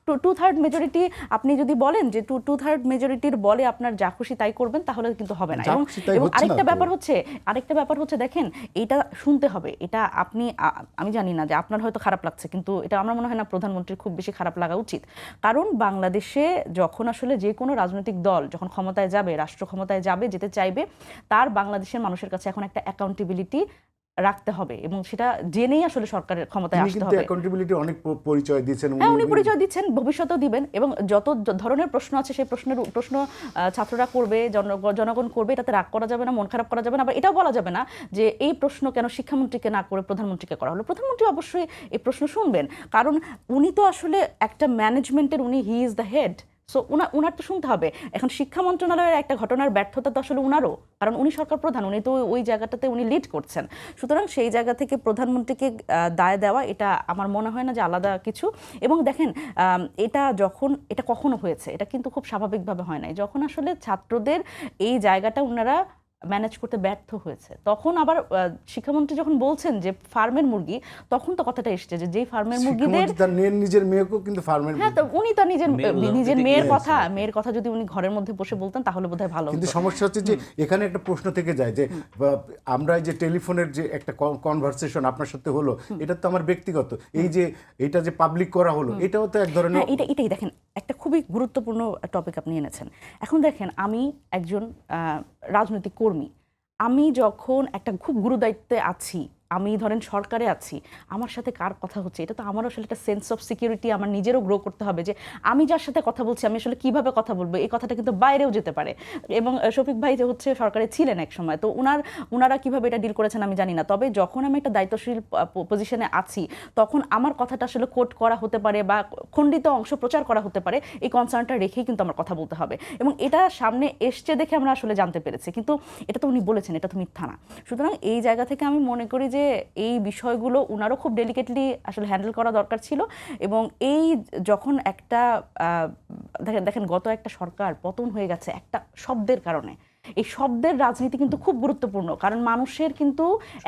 2/3 মেজরিটি আপনি যদি বলেন যে 2/3 মেজরিটির বলে আপনার যা খুশি তাই করবেন, তাহলে কিন্তু হবে না। এবং আরেকটা ব্যাপার হচ্ছে দেখেন, এটা শুনতে হবে, এটা আমি জানি না যে আপনার হয়তো খারাপ লাগছে, কিন্তু এটা আমার মনে হয় না প্রধানমন্ত্রীর খুব বেশি খারাপ লাগা উচিত। কারণ বাংলাদেশে যখন আসলে যে কোনো রাজনৈতিক দল যখন ক্ষমতায় যাবে, রাষ্ট্র ক্ষমতায় যাবে, যেতে চাইবে, তার বাংলাদেশের মানুষের কাছে এখন একটা অ্যাকাউন্টেবিলিটি রাখতে হবে, এবং সেটা জেনেই আসলে সরকারের ক্ষমতায় আসতে হবে। অ্যাকাউন্টেবিলিটি অনেক পরিচয় দিয়েছেন, হ্যাঁ, উনি পরিচয় দিচ্ছেন, ভবিষ্যতেও দিবেন। এবং যত ধরনের প্রশ্ন আছে সেই প্রশ্ন ছাত্ররা করবে, জনগণ করবে, এটাতে রাগ করা যাবে না, মন খারাপ করা যাবে না। আবার এটাও বলা যাবে না যে এই প্রশ্ন কেন শিক্ষামন্ত্রীকে না করে প্রধানমন্ত্রীকে করা হলো। প্রধানমন্ত্রী অবশ্যই এই প্রশ্ন শুনবেন, কারণ উনি তো আসলে একটা ম্যানেজমেন্টের, he is the head, so উনার তো শুনতে হবে। এখন শিক্ষা মন্ত্রণালয়ের একটা ঘটনার ব্যর্থতা তো আসলে উনারও, কারণ উনি সরকার প্রধান, উনি তো ওই জায়গাটাতে উনি লিড করছেন। সুতরাং সেই জায়গা থেকে প্রধানমন্ত্রীকে দায় দেওয়া, এটা আমার মনে হয় না যে আলাদা কিছু। এবং দেখেন, এটা কখনো হয়েছে, এটা কিন্তু খুব স্বাভাবিকভাবে হয় নাই। যখন আসলে ছাত্রদের এই জায়গাটা ওনারা ম্যানেজ করতে ব্যর্থ হয়েছে, তখন আবার শিক্ষামন্ত্রী যখন বলছেন যে ফার্মের মুরগি, তখন তো কথাটা এসছে যে যেই ফার্মের মুরগিদের নিজের মেয়েকেও কিন্তু ফার্মের, হ্যাঁ, তো উনি তার নিজের মেয়ের কথা যদি উনি ঘরের মধ্যে বসে বলতেন তাহলে বোধহয় ভালো হতো। কিন্তু সমস্যা হচ্ছে যে এখানে একটা প্রশ্ন থেকে যায় যে আমরা যে টেলিফোনের যে একটা কনভারসেশন আপনার সাথে হলো, এটা তো আমার ব্যক্তিগত, এই যে এটা যে পাবলিক করা হলো, এটাও তো এক ধরনের। এটাই দেখেন, একটা খুবই গুরুত্বপূর্ণ টপিক আপনি এনেছেন। এখন দেখেন, আমি একজন রাজনৈতিক কর্মী, আমি যখন একটা খুব গুরুদায়িত্বে আছি, আমি ধরেন সরকারে আছি, আমার সাথে কার কথা হচ্ছে, এটা তো আমার আসলে একটা সেন্স অফ সিকিউরিটি আমার নিজেরও গ্রো করতে হবে, যে আমি যার সাথে কথা বলছি আমি আসলে কিভাবে কথা বলবো, এই কথাটা কিন্তু বাইরেও যেতে পারে। এবং শফিক ভাই যে হচ্ছে সরকারে ছিলেন এক সময়, তো ওনারা কিভাবে এটা ডিল করেছেন আমি জানি না। তবে যখন আমি একটা দায়িত্বশীল পজিশনে আছি, তখন আমার কথাটা আসলে কোট করা হতে পারে বা খণ্ডিত অংশ প্রচার করা হতে পারে, এই কনসার্নটা রেখেই কিন্তু আমার কথা বলতে হবে। এবং এটা সামনে এসছে দেখে আমরা আসলে জানতে পেরেছি, কিন্তু এটা তো উনি বলেছেন, এটা তো মিথ্যা না। সুতরাং এই জায়গা থেকে আমি মনে করি যে এই বিষয়গুলো উনারও খুব ডেলিকেটলি আসলে হ্যান্ডেল করা দরকার ছিল। এবং এই যখন একটা দেখেন গত একটা সরকার পতন হয়ে গেছে একটা শব্দের কারণে, এই শব্দের রাজনীতি কিন্তু খুব গুরুত্বপূর্ণ, কারণ মানুষের কিন্তু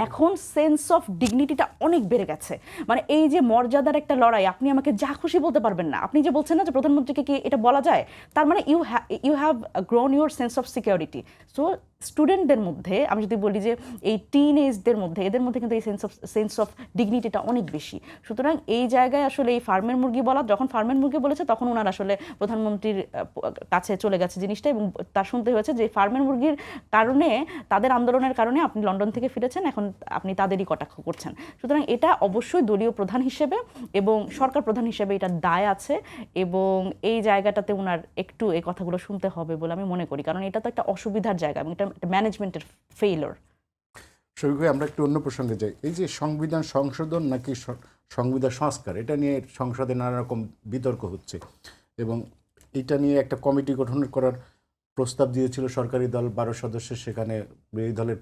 এখন সেন্স অফ ডিগনিটিটা অনেক বেড়ে গেছে। মানে এই যে মর্যাদার একটা লড়াই, আপনি আমাকে যা খুশি বলতে পারবেন না। আপনি যে বলছেন না যে প্রধানমন্ত্রীকে কি এটা বলা যায়, তার মানে you have grown your sense of security. So স্টুডেন্টদের মধ্যে আমি যদি বলি যে এই টিন এজদের মধ্যে, এদের মধ্যে কিন্তু এই সেন্স অফ ডিগনিটিটা অনেক বেশি। সুতরাং এই জায়গায় আসলে এই ফার্মের মুরগি যখন ফার্মের মুরগি বলেছে, তখন ওনার আসলে প্রধানমন্ত্রীর কাছে চলে গেছে জিনিসটা, এবং তার শুনতে হয়েছে যে ফার্মের মুরগির কারণে, তাদের আন্দোলনের কারণে আপনি লন্ডন থেকে ফিরেছেন, এখন আপনি তাদেরই কটাক্ষ করছেন। সুতরাং এটা অবশ্যই দলীয় প্রধান হিসেবে এবং সরকার প্রধান হিসেবে এটা দায় আছে, এবং এই জায়গাটাতে ওনার একটু এই কথাগুলো শুনতে হবে বলে আমি মনে করি, কারণ এটা তো একটা অসুবিধার জায়গা এবং এটা ম্যানেজমেন্টের ফেইলিওর। শরীফ ভাই, আমরা একটু অন্য প্রসঙ্গে যাই। এই যে সংবিধান সংশোধন নাকি সংবিধান সংস্কার, এটা নিয়ে সংসদে নানা রকম বিতর্ক হচ্ছে, এবং এটা নিয়ে একটা কমিটি গঠন করার প্রস্তাব দিয়েছিল সরকারি দল 12 সদস্যের, সেখানে বিরোধী দলের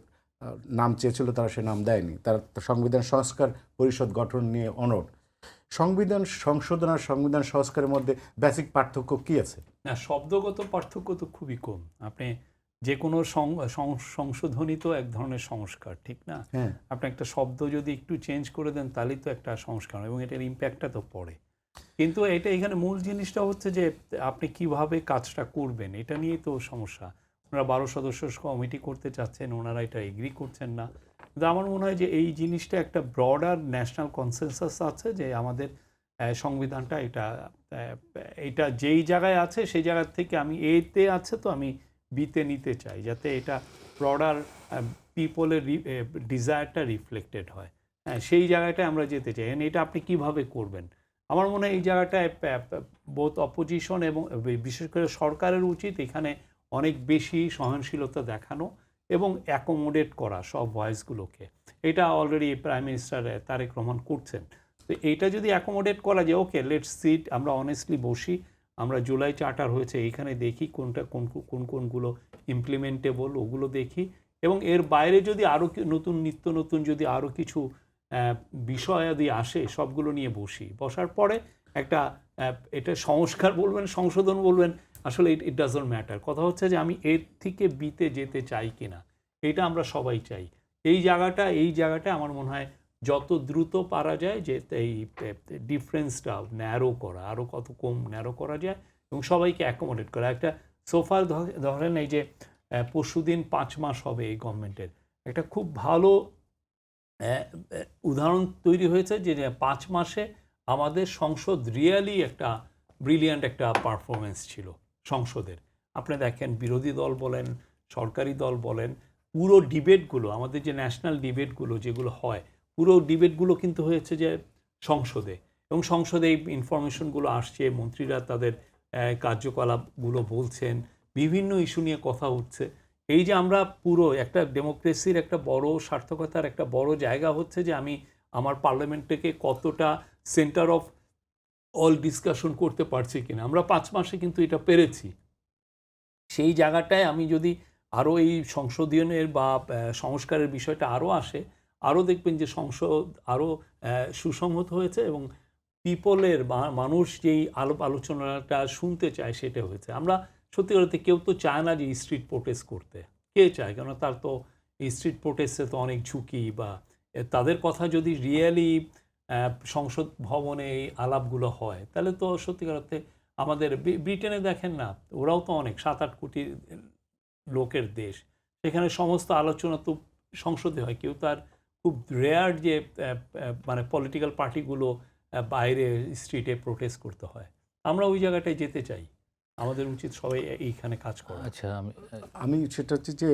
নাম চেয়েছিল, তারা সে নাম দেয়নি। তারা সংবিধান সংস্কার পরিষদ গঠন নিয়ে অনড়। সংবিধান সংশোধন আর সংবিধান সংস্কারের মধ্যে বেসিক পার্থক্য কি আছে? না, শব্দগত পার্থক্য তো খুবই কম। আপনি যে কোনো সংশোধনী তো এক ধরনের সংস্কার, ঠিক না? হ্যাঁ আপনি একটা শব্দ যদি একটু চেঞ্জ করে দেন তাহলেই তো একটা সংস্কার, এবং এটার ইম্প্যাক্টটা তো পড়ে। কিন্তু এটা এখানে মূল জিনিসটা হচ্ছে যে আপনি কিভাবে কাজটা করবেন, এটা নিয়েই তো সমস্যা। ওনারা 12 সদস্য কমিটি করতে চাচ্ছেন, ওনারা এটা এগ্রি করছেন না। কিন্তু আমার মনে হয় যে এই জিনিসটা একটা ব্রডার ন্যাশনাল কনসেনসাস আছে যে আমাদের সংবিধানটা এটা যেই জায়গায় আছে সেই জায়গা থেকে আমি এতে আছে তো আমি বিতে নিতে চাই, যাতে এটা ব্রডার পিপলের ডিজায়ারটা রিফ্লেক্টেড হয়। হ্যাঁ, সেই জায়গাটায় আমরা যেতে চাই। এটা আপনি কিভাবে করবেন? আমার মনে হয় এই জায়গাটায় বোথ অপোজিশন এবং বিশেষ করে সরকারের উচিত এখানে অনেক বেশি সহনশীলতা দেখানো এবং অ্যাকোমোডেট করা সব ভয়েসগুলোকে। এটা already prime minister Tarique Rahman করছেন। তো এইটা যদি অ্যাকোমোডেট করা যায়, ওকে লেটস সিট, আমরা অনেস্টলি বসি, আমরা জুলাই চার্টার হয়েছে এইখানে দেখি কোনগুলো ইমপ্লিমেন্টেবল ওগুলো দেখি, এবং এর বাইরে যদি আরও নিত্য নতুন যদি আরও কিছু বিষয়াদি আসে সবগুলো নিয়ে বসার পরে একটা এটা সংস্কার বলবেন, সংশোধন বলবেন, আসলে ইট ডাজন্ট ম্যাটার। কথা হচ্ছে যে আমি এর থেকে বিতে যেতে চাই কিনা, এটা আমরা সবাই চাই। এই জায়গাটা আমার মনে হয় যত দ্রুত পারা যায় যে এই ডিফারেন্সটা ন্যারো করা, আরও কত কম ন্যারো করা যায় এবং সবাইকে অ্যাকোমোডেট করা। একটা সোফার ধরেন এই যে পরশুদিন 5 মাস হবে এই গভর্নমেন্টের, একটা খুব ভালো উদাহরণ তৈরি হয়েছে যে 5 মাসে আমাদের সংসদ রিয়েলি একটা ব্রিলিয়ান্ট একটা পারফরমেন্স ছিল সংসদের। আপনি দেখেন বিরোধী দল বলেন, সরকারি দল বলেন, পুরো ডিবেটগুলো, আমাদের যে ন্যাশনাল ডিবেটগুলো যেগুলো হয়, পুরো ডিবেটগুলো কিন্তু হয়েছে যে সংসদে, এবং সংসদে এই ইনফরমেশনগুলো আসছে, মন্ত্রীরা তাদের কার্যকলাপগুলো বলছেন, বিভিন্ন ইস্যু নিয়ে কথা উঠছে। এই যে আমরা পুরো একটা ডেমোক্রেসির একটা বড় সার্থকতার একটা বড় জায়গা হচ্ছে যে আমি আমার পার্লামেন্টকে কতটা সেন্টার অফ অল ডিসকাশন করতে পারছি কিনা। আমরা 5 মাসে কিন্তু এটা পেরেছি। সেই জায়গাটায় আমি যদি আরও এই সংশোধনের বা সংস্কারের বিষয়টা আরও আসে, আরও দেখবেন যে সংসদ আরও সুসংহত হয়েছে এবং পিপলের বা মানুষ যেই আলোচনাটা শুনতে চায় সেটা হয়েছে। আমরা সত্যি করতে কেউ তো চায় না যে স্ট্রিট প্রোটেস্ট করতে, কে চায়? কেন তার তো এই স্ট্রিট প্রোটেস্টে তো অনেক ঝুঁকি, বা তাদের কথা যদি রিয়েলি সংসদ ভবনে এই আলাপগুলো হয় তাহলে তো সত্যিকার অর্থে আমাদের ব্রিটেনে দেখেন না, ওরাও তো অনেক 7-8 কোটি লোকের দেশ, সেখানে সমস্ত আলোচনা তো সংসদে হয়। কেউ তার খুব রেয়ার যে মানে পলিটিক্যাল পার্টিগুলো বাইরে স্ট্রিটে প্রোটেস্ট করতে হয়। আমরা ওই জায়গাটায় যেতে চাই, আমাদের উচিত সবাই এইখানে কাজ করা। আচ্ছা, আমি সেটা হচ্ছে যে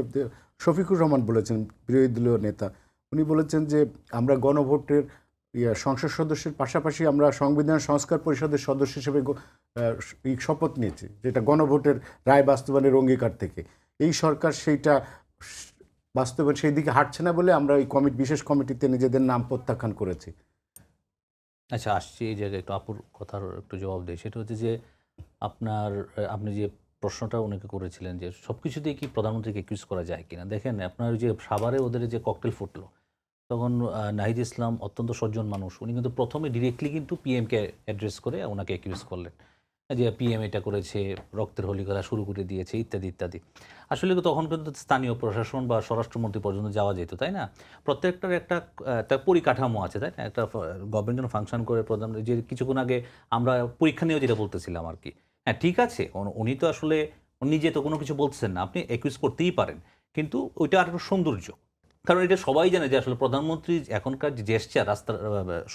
শফিকুর রহমান বলেছেন, বিরোধী দলীয় নেতা, উনি বলেছেন যে আমরা গণভোটের সংসদ সদস্যের পাশাপাশি আমরা সংবিধান সংস্কার পরিষদের সদস্য হিসেবে শপথ নিয়েছি, যেটা গণভোটের রায় বাস্তবায়নের অঙ্গীকার থেকে। এই সরকার সেইটা বাস্তবায়ন সেই দিকে হাঁটছে না বলে আমরা এই বিশেষ কমিটিতে নিজেদের নাম প্রত্যাখ্যান করেছি। আচ্ছা, আসছি এই জায়গায় একটু আপুর কথার একটু জবাব দিই। সেটা হচ্ছে যে আপনি যে প্রশ্নটা উনাকে করেছিলেন যে সব কিছুতেই কি প্রধানমন্ত্রীকে অ্যাকিউজ করা যায় কিনা। দেখেন, আপনার যে সাভারে ওদের যে ককটেল ফুটলো, তখন নাহিদ ইসলাম অত্যন্ত সজ্জন মানুষ, উনি কিন্তু প্রথমে ডিরেক্টলি কিন্তু পিএমকে অ্যাড্রেস করে ওনাকে অ্যাকিউজ করলেন যে পিএম এটা করেছে, রক্তের হোলি করা শুরু করে দিয়েছে, ইত্যাদি ইত্যাদি। আসলে তখন কিন্তু স্থানীয় প্রশাসন বা স্বরাষ্ট্রমন্ত্রী পর্যন্ত যাওয়া যেত, তাই না? প্রত্যেকটার একটা পরিকাঠামো আছে, তাই না? একটা গভর্নমেন্ট যখন ফাংশন করে, প্রধান যে কিছুক্ষণ আগে আমরা পরীক্ষা নিয়েও যেটা বলতেছিলাম আর কি, হ্যাঁ ঠিক আছে, উনি তো আসলে নিজে তো কোনো কিছু বলছেন না, আপনি অ্যাকিউজ করতেই পারেন, কিন্তু ওইটা আর একটা সৌন্দর্য। কারণ এটা সবাই জানে যে আসলে প্রধানমন্ত্রী এখনকার যে জেস্চার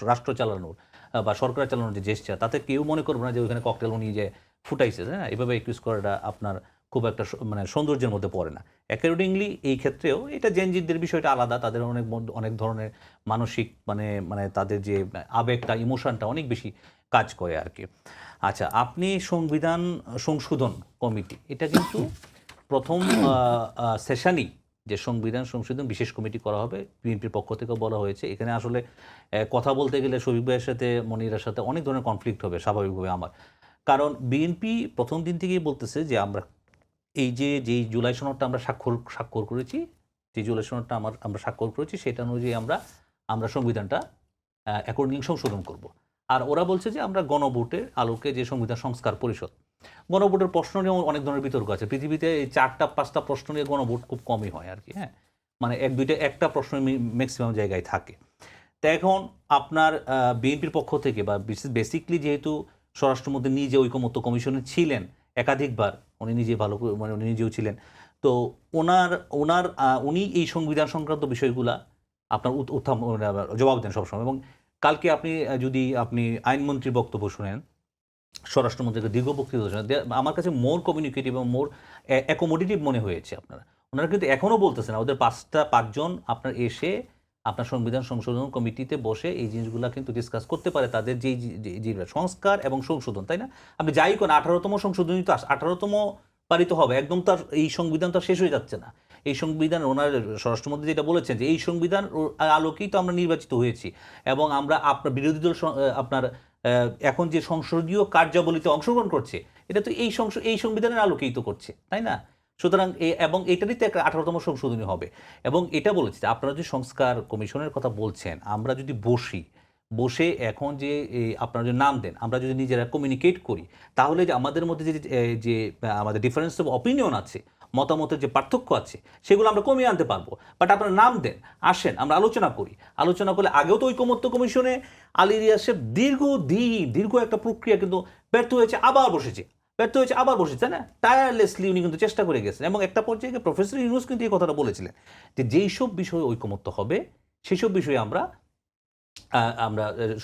রাষ্ট্র চালানোর বা সরকার চালানোর যে জেস্চার, তাতে কেউ মনে করবে না যে ওইখানে ককটেল উনি যে ফুটাইছে, হ্যাঁ, এভাবে অ্যাকিউজ করাটা আপনার খুব একটা মানে সৌন্দর্যের মধ্যে পড়ে না। অ্যাকর্ডিংলি এই ক্ষেত্রেও এটা জেনজিদের বিষয়টা আলাদা, তাদের অনেক ধরনের মানসিক মানে তাদের যে আবেগটা, ইমোশনটা অনেক বেশি কাজ করে আর কি। আচ্ছা, আপনি সংবিধান সংশোধন কমিটি, এটা কিন্তু প্রথম সেশনই যে সংবিধান সংশোধন বিশেষ কমিটি করা হবে, বিএনপির পক্ষ থেকেও বলা হয়েছে। এখানে আসলে কথা বলতে গেলে শফিক ভাইয়ের সাথে, মনিরের সাথে অনেক ধরনের কনফ্লিক্ট হবে স্বাভাবিকভাবে আমার, কারণ বিএনপি প্রথম দিন থেকেই বলতেছে যে আমরা এই যেই জুলাই সনদটা আমরা স্বাক্ষর করেছি, যে জুলাই সনদটা আমরা স্বাক্ষর করেছি, সেটা অনুযায়ী আমরা সংবিধানটা অ্যাকর্ডিং সংশোধন করব। আর ওরা বলছে যে আমরা গণভোটের আলোকে যে সংবিধান সংস্কার পরিষদ, গণভোটের প্রশ্ন নিয়েও অনেক ধরনের বিতর্ক আছে। পৃথিবীতে এই ৪টা-৫টা প্রশ্ন নিয়ে গণভোট খুব কমই হয় আর কি, হ্যাঁ, মানে একটা প্রশ্ন ম্যাক্সিমাম জায়গায় থাকে। তো এখন আপনার বিএনপির পক্ষ থেকে বা বেসিকলি যেহেতু স্বরাষ্ট্রমন্ত্রী নিজে ঐকমত্য কমিশনে ছিলেন একাধিকবার, উনি নিজে মানে উনি নিজেও ছিলেন, তো উনি এই সংবিধান সংক্রান্ত বিষয়গুলা আপনার জবাব দেন সবসময়। এবং কালকে যদি আপনি আইনমন্ত্রীর বক্তব্য শুনেন, স্বরাষ্ট্রমন্ত্রীকে দীর্ঘ বক্তৃতা শুনেন, আমার কাছে মোর কমিউনিকেটিভ এবং মোর অ্যাকোমোডেটিভ মনে হয়েছে। ওনারা কিন্তু এখনও বলতেছেন না, ওদের 5জন আপনার এসে আপনার সংবিধান সংশোধন কমিটিতে বসে এই জিনিসগুলো কিন্তু ডিসকাস করতে পারে, তাদের যে সংস্কার এবং সংশোধন, তাই না? আপনি যাই করেন, 18তম সংশোধনী তো 18তম পারিত হবে, একদম তার এই সংবিধান তো শেষ হয়ে যাচ্ছে না। এই সংবিধান, ওনার স্বরাষ্ট্রমন্ত্রী যেটা বলেছেন যে এই সংবিধান আলোকেই তো আমরা নির্বাচিত হয়েছি, এবং আমরা আপনার বিরোধী দল আপনার এখন যে সংসদীয় কার্যাবলীতে অংশগ্রহণ করছে, এটা তো এই সংবিধানের আলোকেই তো করছে, তাই না? সুতরাং এবং এটারই তো একটা 18তম সংশোধনী হবে। এবং এটা বলেছে যে আপনারা যে সংস্কার কমিশনের কথা বলছেন, আমরা যদি বসে এখন যে আপনারা যদি নাম দেন, আমরা যদি নিজেরা কমিউনিকেট করি, তাহলে যে আমাদের মধ্যে যে আমাদের ডিফারেন্স অফ অপিনিয়ন আছে, মতামতের যে পার্থক্য আছে, সেগুলো আমরা কমিয়ে আনতে পারবো। বাট আপনারা নাম দেন, আসেন, আমরা আলোচনা করলে আগেও তো ঐকমত্য কমিশনে আলী রিয়াসের দীর্ঘ একটা প্রক্রিয়া কিন্তু ব্যর্থ হয়েছে, আবার বসেছে, তাই না? টায়ারলেসলি উনি কিন্তু চেষ্টা করে গেছেন, এবং একটা পর্যায়ে প্রফেসর ইউনূস কিন্তু এই কথাটা বলেছিলেন যে যেই সব বিষয়ে ঐকমত্য হবে, সেই সব বিষয়ে আমরা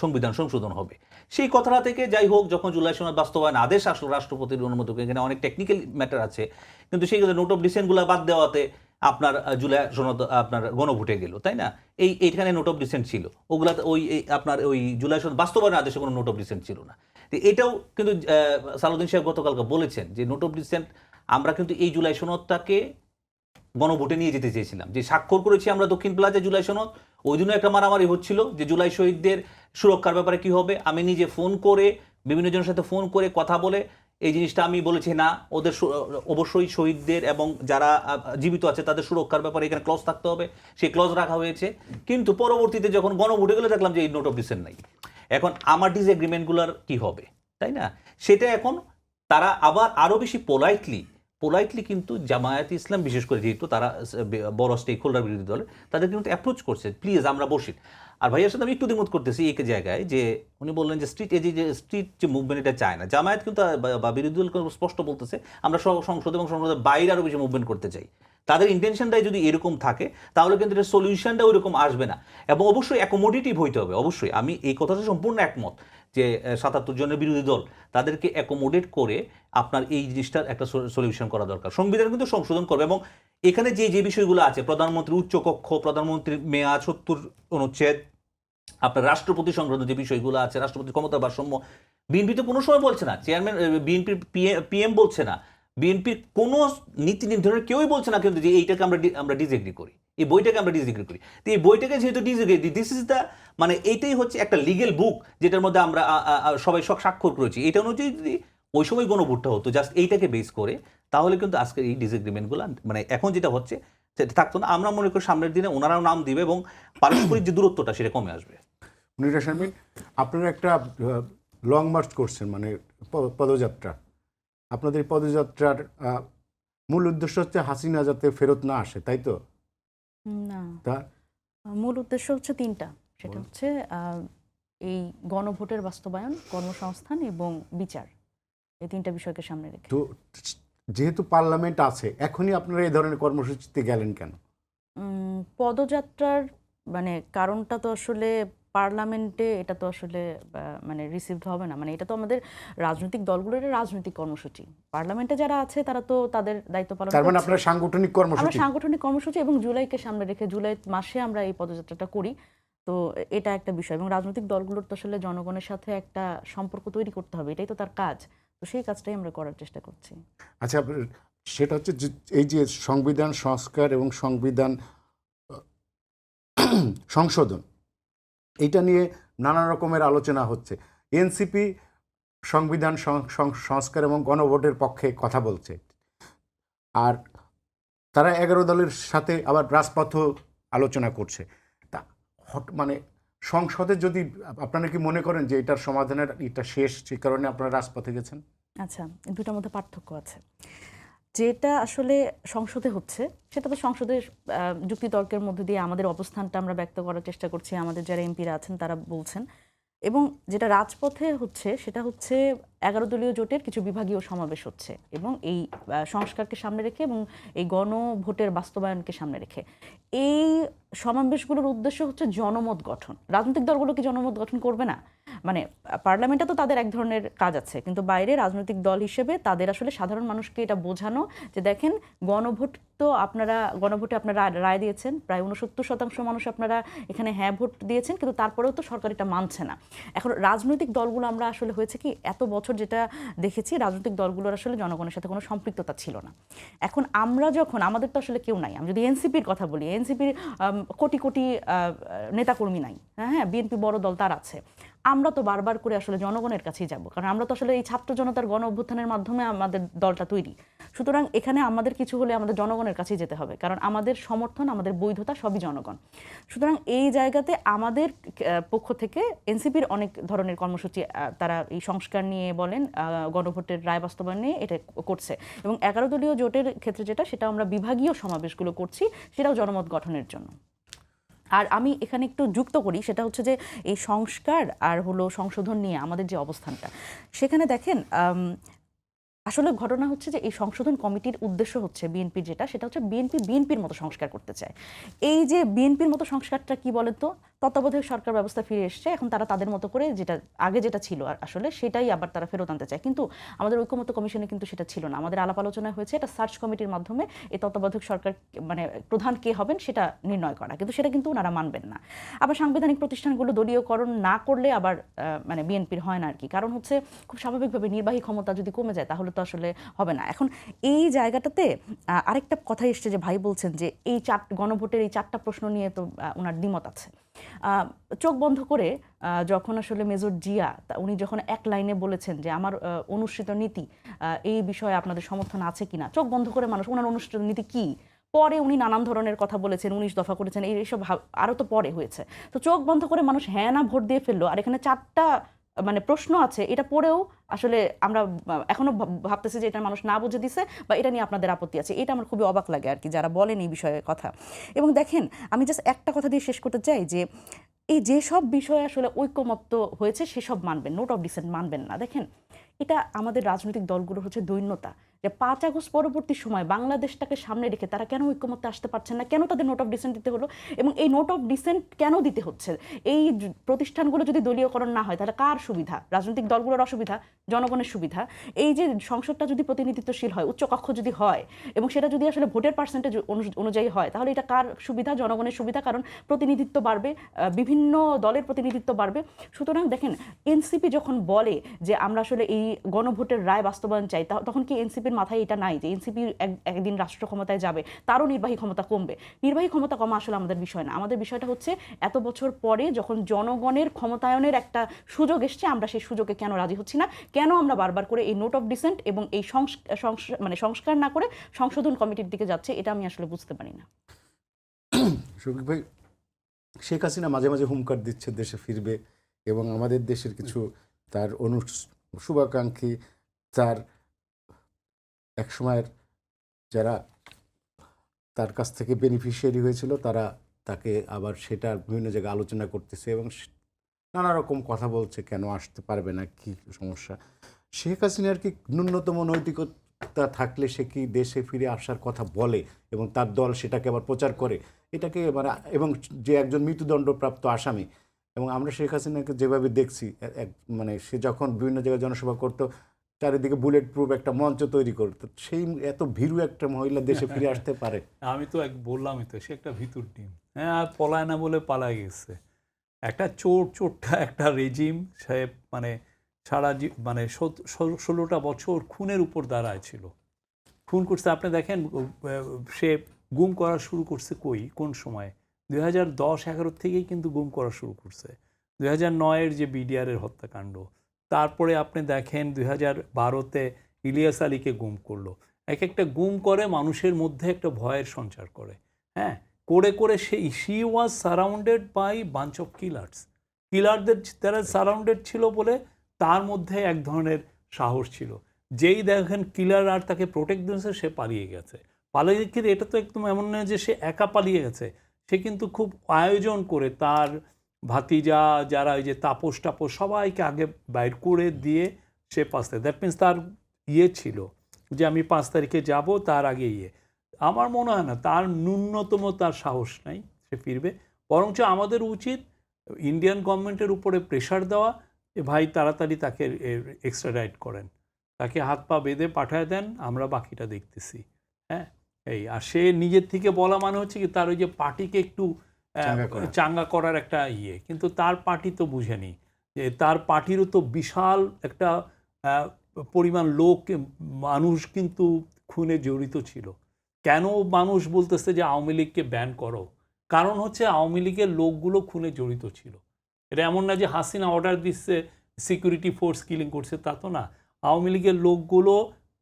সংবিধান সংশোধন হবে। সেই কথাটা থেকে যাই হোক, যখন জুলাই সনদ বাস্তবায়ন আদেশ আসলো রাষ্ট্রপতির অনুমতি, এখানে অনেক টেকনিক্যাল ম্যাটার আছে, কিন্তু সেইগুলো নোট অফ ডিসেন্টগুলো বাদ দেওয়াতে আপনার জুলাই সনদ আপনার গণভোটে গেল, তাই না? এইখানে নোট অফ ডিসেন্ট ছিল, ওগুলাতে আপনার ওই জুলাই সনদ বাস্তবায়ন আদেশে কোনো নোট অফ ডিসেন্ট ছিল না। তো এটাও কিন্তু সালাউদ্দিন সাহেব গতকালকে বলেছেন যে নোট অফ ডিসেন্ট আমরা কিন্তু এই জুলাই সনদটাকে গণভোটে নিয়ে যেতে চেয়েছিলাম, যে স্বাক্ষর করেছি আমরা দক্ষিণ প্লাজা জুলাই সনদ, ওই জন্য একটা মারামারি হচ্ছিল যে জুলাই শহীদদের সুরক্ষার ব্যাপারে কি হবে। আমি নিজে ফোন করে বিভিন্ন জনের সাথে ফোন করে কথা বলে এই জিনিসটা আমি বলেছি, না, ওদের অবশ্যই শহীদদের এবং যারা জীবিত আছে তাদের সুরক্ষার ব্যাপারে এখানে ক্লজ থাকতে হবে, সেই ক্লজ রাখা হয়েছে। কিন্তু পরবর্তীতে যখন গণভোটে গেলে দেখলাম যে এই নোট অফ ডিসেন্ট নাই। এখন আমার ডিসএগ্রিমেন্টগুলোর কি হবে, তাই না? সেটা এখন তারা আবার আরও বেশি পোলাইটলি কিন্তু জামায়াত ইসলাম, বিশেষ করে যেহেতু তারা বড় স্টেক হোল্ডার বিরোধী দলে, তাদের কিন্তু অ্যাপ্রোচ করছে, প্লিজ আমরা বসি। আর ভাইয়ের সাথে আমি একটু দ্বিমত করতেছি এই জায়গায়, যে উনি বললেন যে স্ট্রিট যে মুভমেন্ট এটা চায় না জামায়াত, কিন্তু বা বিরোধী দল স্পষ্ট বলতেছে আমরা সংসদ এবং সংসদের বাইরে আরও বেশি মুভমেন্ট করতে চাই। তাদের ইন্টেনশনটাই যদি এরকম থাকে, তাহলে কিন্তু এটা সলিউশনটা ওইরকম আসবে না, এবং অবশ্যই অ্যাকোমোডেটিভ হইতে হবে। অবশ্যই আমি এই কথাটা সম্পূর্ণ একমত যে 77 জনের বিরোধী দল, তাদেরকে অ্যাকোমোডেট করে আপনার এই জিনিসটার একটা সলিউশন করা দরকার। সংবিধান কিন্তু সংশোধন করবে, এবং এখানে যে বিষয়গুলো আছে, প্রধানমন্ত্রীর উচ্চকক্ষ, প্রধানমন্ত্রীর মেয়াদ, 70 অনুচ্ছেদ, আপনার রাষ্ট্রপতি সংক্রান্ত যে বিষয়গুলো আছে, রাষ্ট্রপতির ক্ষমতার ভারসাম্য, বিএনপি তো কোনো সময় বলছে না, চেয়ারম্যান বিএনপির পিএম বলছে না, বিএনপির কোনো নীতি নির্ধারণের কেউই বলছে না কিন্তু যে এইটাকে আমরা ডিসএগ্রি করি, এই বইটাকে আমরা ডিসএগ্রি করি। তো এই বইটাকে যেহেতু ডিসএগ্রি, দিস ইজ দ্য মানে এইটাই হচ্ছে একটা লিগেল বুক, যেটার মধ্যে আমরা সবাই স্বাক্ষর করেছি। এটা অনুযায়ী যদি ওই সময় গণভোটটা হতো জাস্ট এইটাকে বেস করে, তাহলে কিন্তু আজকের এই ডিসএগ্রিমেন্টগুলো মানে এখন যেটা হচ্ছে সেটা থাকতো না। আমরা মনে করি সামনের দিনে ওনারাও নাম দিবে এবং পারস্পরিক যে দূরত্বটা সেটা কমে আসবে। মুনিরা শারমিন, আপনারা একটা লং মার্চ করছেন, মানে পদযাত্রা। আপনাদের পদযাত্রার মূল উদ্দেশ্য হচ্ছে হাসিনা যাতে ফেরত না আসে, তাই তো? না, তা মূল উদ্দেশ্য হচ্ছে 3টা। সেটা হচ্ছে এই গণভোটের বাস্তবায়ন, কর্মসংস্থান এবং বিচার, এই 3টা বিষয়কে সামনে রেখে। তো যেহেতু পার্লামেন্ট আছে, এখনই আপনারা এই ধরনের কর্মসূচিতে গেলেন কেন? পদযাত্রার মানে কারণটা তো আসলে পার্লামেন্টে এটা তো আসলে মানে রিসিভড হবে না, মানে এটা তো আমাদের রাজনৈতিক দলগুলোর রাজনৈতিক কর্মসূচি। পার্লামেন্টে যারা আছে তারা তো তাদের দায়িত্ব পালন তার মানে করছে। আপনারা সাংগঠনিক আমরা কর্মসূচি? সাংগঠনিক কর্মসূচি এবং জুলাইকে সামনে রেখে জুলাই মাসে আমরা এই পদযাত্রাটা করি। তো এটা একটা বিষয়, এবং রাজনৈতিক দলগুলোর তো আসলে জনগণের সাথে একটা সম্পর্ক তৈরি করতে হবে, এটাই তো তার কাজ। তো সেই কাজটাই আমরা করার চেষ্টা করছি। আচ্ছা, সেটা হচ্ছে এই যে সংবিধান সংস্কার এবং সংবিধান সংশোধন, এটা নিয়ে নানা রকমের আলোচনা হচ্ছে। এনসিপি সংবিধান সংস্কার এবং গণভোটের পক্ষে কথা বলছে, আর তারা 11 দলের সাথে আবার রাজপথও আলোচনা করছে। তা মানে সংসদে যদি আপনারা কি মনে করেন যে এটার সমাধানের এটা শেষ, সেই কারণে আপনারা রাজপথে গেছেন? আচ্ছা, দুটার মধ্যে পার্থক্য আছে। যেটা আসলে সংসদে হচ্ছে সেটা তো সংসদের যুক্তিতর্কের মধ্যে দিয়ে আমাদের অবস্থানটা আমরা ব্যক্ত করার চেষ্টা করছি, আমাদের যারা এমপিরা আছেন তারা বলছেন। এবং যেটা রাজপথে হচ্ছে সেটা হচ্ছে 11 দলীয় জোটের কিছু বিভাগীয় সমাবেশ হচ্ছে এবং এই সংস্কারকে সামনে রেখে এবং এই গণভোটের বাস্তবায়নকে সামনে রেখে এই সমাবেশগুলোর উদ্দেশ্য হচ্ছে জনমত গঠন। রাজনৈতিক দলগুলো কি জনমত গঠন করবে না? মানে পার্লামেন্টে তো তাদের এক ধরনের কাজ আছে, কিন্তু বাইরে রাজনৈতিক দল হিসেবে তাদের আসলে সাধারণ মানুষকে এটা বোঝানো যে দেখেন গণভোটে আপনারা রায় দিয়েছেন, প্রায় 69% মানুষ আপনারা এখানে হ্যাঁ ভোট দিয়েছেন, কিন্তু তারপরেও তো সরকার এটা মানছে না। এখন রাজনৈতিক দলগুলো আমরা আসলে হয়েছে কি এত বছর যেটা দেখেছি রাজনৈতিক দলগুলোর আসলে জনগণের সাথে কোনো সম্পৃক্ততা ছিল না। এখন আমরা যখন আমাদের তো আসলে কেউ নাই, আমি যদি এনসিপির কথা বলি, এনসিপির কোটি কোটি নেতাকর্মী নাই, হ্যাঁ বিএনপি বড় দল তার আছে, আমরা তো বারবার করে আসলে জনগণের কাছেই যাব, কারণ আমরা তো আসলে এই ছাত্র জনতার গণ অভ্যুত্থানের মাধ্যমে আমাদের দলটা তৈরি। সুতরাং এখানে আমাদের কিছু হলে আমাদের জনগণের কাছেই যেতে হবে, কারণ আমাদের সমর্থন আমাদের বৈধতা সবই জনগণ। সুতরাং এই জায়গাতে আমাদের পক্ষ থেকে এনসিপির অনেক ধরনের কর্মসূচি তারা এই সংস্কার নিয়ে বলেন, গণভোটের রায় বাস্তবায়ন নিয়ে এটা করছে। এবং 11 দলীয় জোটের ক্ষেত্রে সেটা আমরা বিভাগীয় সমাবেশগুলো করছি, সেটাও জনমত গঠনের জন্য। আর আমি এখানে একটু যুক্ত করি, সেটা হচ্ছে যে এই সংস্কার আর হলো সংশোধন নিয়ে আমাদের যে অবস্থানটা, সেখানে দেখেন আসলে ঘটনা হচ্ছে যে এই সংশোধন কমিটির উদ্দেশ্য হচ্ছে বিএনপির সেটা হচ্ছে বিএনপির মতো সংস্কার করতে চায়। এই যে বিএনপির মতো সংস্কারটা কি বলেন তো, তত্ত্বাবধায়ক সরকার ব্যবস্থা ফিরে এসছে, এখন তারা তাদের মতো করে যেটা ছিল আসলে সেটাই আবার তারা ফেরত আনতে চায়। কিন্তু আমাদের ঐক্যমত্য কমিশনে কিন্তু সেটা ছিল না। আমাদের আলাপ আলোচনা হয়েছে এটা সার্চ কমিটির মাধ্যমে এই তত্ত্বাবধায়ক সরকার মানে প্রধান কে হবেন সেটা নির্ণয় করা, কিন্তু সেটা কিন্তু ওনারা মানবেন না। আবার সাংবিধানিক প্রতিষ্ঠানগুলো দলীয়করণ না করলে আবার মানে বিএনপির হয় না আর কি, কারণ হচ্ছে খুব স্বাভাবিকভাবে নির্বাহী ক্ষমতা যদি কমে যায় তাহলে তো আসলে হবে না। এখন এই জায়গাটাতে আরেকটা কথা এসছে যে ভাই বলছেন যে এই গণভোটের এই 4টা প্রশ্ন নিয়ে তো ওনার দ্বিমত আছে। চোখ বন্ধ করে যখন আসলে মেজর জিয়া উনি যখন এক লাইনে বলেছেন যে আমার অনুসৃত নীতি এই বিষয়ে আপনাদের সমর্থন আছে কিনা, চোখ বন্ধ করে মানুষ ওনার অনুসৃত নীতি কি, পরে উনি নানান ধরনের কথা বলেছেন, 19 দফা করেছেন, এইসব আরও তো পরে হয়েছে। তো চোখ বন্ধ করে মানুষ হ্যাঁ না ভোট দিয়ে ফেললো, আর এখানে 4টা মানে প্রশ্ন আছে, এটা পরেও আসলে আমরা এখনো ভাবতেছি যে এটা মানুষ না বুঝে দিছে বা এটা নিয়ে আপনাদের আপত্তি আছে। এটা আমার খুবই অবাক লাগে আর কি যারা বলেন এই বিষয়ে কথা। এবং দেখেন আমি জাস্ট একটা কথা দিয়ে শেষ করতে চাই যে এই যেসব বিষয়ে আসলে ঐক্যমত্য হয়েছে সেসব মানবেন, নোট অফ ডিসেন্ট মানবেন না। দেখেন এটা আমাদের রাজনৈতিক দলগুলো হচ্ছে দৈন্যতা, যে 5 আগস্ট পরবর্তী সময় বাংলাদেশটাকে সামনে রেখে তারা কেন ঐক্যমত্যে আসতে পারছেন না, কেন তাদের নোট অফ ডিসেন্ট দিতে হলো, এবং এই নোট অফ ডিসেন্ট কেন দিতে হচ্ছে? এই প্রতিষ্ঠানগুলো যদি দলীয়করণ না হয় তাহলে কার সুবিধা? রাজনৈতিক দলগুলোর অসুবিধা, জনগণের সুবিধা। এই যে সংসদটা যদি প্রতিনিধিত্বশীল হয়, উচ্চকক্ষ যদি হয় এবং সেটা যদি আসলে ভোটের পার্সেন্টেজ অনুযায়ী হয়, তাহলে এটা কার সুবিধা? জনগণের সুবিধা, কারণ প্রতিনিধিত্ব বাড়বে, বিভিন্ন দলের প্রতিনিধিত্ব বাড়বে। সুতরাং দেখেন এনসিপি যখন বলে যে আমরা আসলে এই গণভোটের রায় বাস্তবায়ন চাই, তখন কি এনসিপির মাথায় এটা নাই যে এনসিপি একদিন রাষ্ট্র ক্ষমতায় যাবে, তারও নির্বাহী ক্ষমতা কমবে? নির্বাহী ক্ষমতা কমা আসলে আমাদের বিষয় না। আমাদের বিষয়টা হচ্ছে এত বছর পরে যখন জনগণের ক্ষমতায়নের একটা সুযোগ এসছে, আমরা সেই সুযোগে কেন রাজি হচ্ছি না, কেন আমরা বারবার করে এই নোট অফ ডিসেন্ট এবং এই সংস্কার না করে সংশোধন কমিটির দিকে যাচ্ছে, এটা আমি আসলে বুঝতে পারি না। শফিক ভাই, শেখ হাসিনা মাঝে মাঝে হুমকার দিচ্ছে দেশে ফিরবে এবং আমাদের দেশের কিছু তার শুভাকাঙ্ক্ষী, তার একসময়ের যারা তার কাছ থেকে বেনিফিশিয়ারি হয়েছিল তারা তাকে আবার সেটা বিভিন্ন জায়গায় আলোচনা করতেছে এবং নানা রকম কথা বলছে, কেন আসতে পারবে না, কি সমস্যা। শেখ হাসিনার কি ন্যূনতম নৈতিকতা থাকলে সে কি দেশে ফিরে আসার কথা বলে এবং তার দল সেটাকে আবার প্রচার করে? এটাকে মানে এবং যে একজন মৃত্যুদণ্ডপ্রাপ্ত আসামি, এবং আমরা শেখ হাসিনাকে যেভাবে দেখছি মানে সে যখন বিভিন্ন জায়গায় জনসভা করতো চারিদিকে বুলেট প্রুফ একটা মঞ্চ তৈরি করতো, সেই এত ভীরু একটা মহিলা দেশে ফিরে আসতে পারে? আমি তো বললামই তো, সে একটা ভিতুর ডিম। হ্যাঁ, আর পলায় না বলে পালায় গেছে। একটা চোরটা একটা রেজিম, সে মানে সারা মানে 16টা বছর খুনের উপর দাঁড়ায় ছিল, খুন করছে। আপনি দেখেন সে গুম করা শুরু করছে কোন সময়? 2010-11 থেকেই কিন্তু গুম করা শুরু করছে। 2009-এর যে বিডিআরের হত্যাকাণ্ড, তারপরে আপনি দেখেন 2012-তে ইলিয়াস আলীকে গুম করলো। এক একটা গুম করে মানুষের মধ্যে একটা ভয়ের সঞ্চার করে। হ্যাঁ, করে she was surrounded by bunch of কিলারদের তারা সারাউন্ডেড ছিল বলে তার মধ্যে এক ধরনের সাহস ছিল। যেই দেখেন কিলার আর তাকে প্রোটেক্ট দিয়েছে সে পালিয়ে গেছে। পালিয়ে গিয়ে এটা তো একদম এমন নয় যে সে একা পালিয়ে গেছে, সে কিন্তু খুব আয়োজন করে তার ভাতিজা যারা ওই যে তাপস টাপস সবাইকে আগে বাইর করে দিয়ে সে 5 তারিখ, দ্যাট মিনস তার ছিল যে আমি 5 তারিখে যাব, তার আগে আমার মনে হয় না তার ন্যূনতম তার সাহস নাই সে ফিরবে। বরঞ্চ আমাদের উচিত ইন্ডিয়ান গভর্নমেন্টের উপরে প্রেশার দেওয়া যে ভাই তাড়াতাড়ি তাকে এক্সট্রাডাইট করেন, তাকে হাত পা বেঁধে পাঠায় দেন, আমরা বাকিটা দেখতেছি। হ্যাঁ, আর সে নিজের থেকে বলা মানে হচ্ছে কি তার ওই যে পার্টিকে একটু চাঙ্গা করার একটা কিন্তু তার পার্টি তো বুঝেনি যে তার পার্টিরও তো বিশাল একটা পরিমাণ লোক মানুষ কিন্তু খুনে জড়িত ছিল। কেন মানুষ বলতেছে যে আওয়ামী লীগকে ব্যান করো? কারণ হচ্ছে আওয়ামী লীগের লোকগুলো খুনে জড়িত ছিল। এটা এমন না যে হাসিনা অর্ডার দিচ্ছে সিকিউরিটি ফোর্স কিলিং করছে, তা তো না। আওয়ামী লীগের লোকগুলো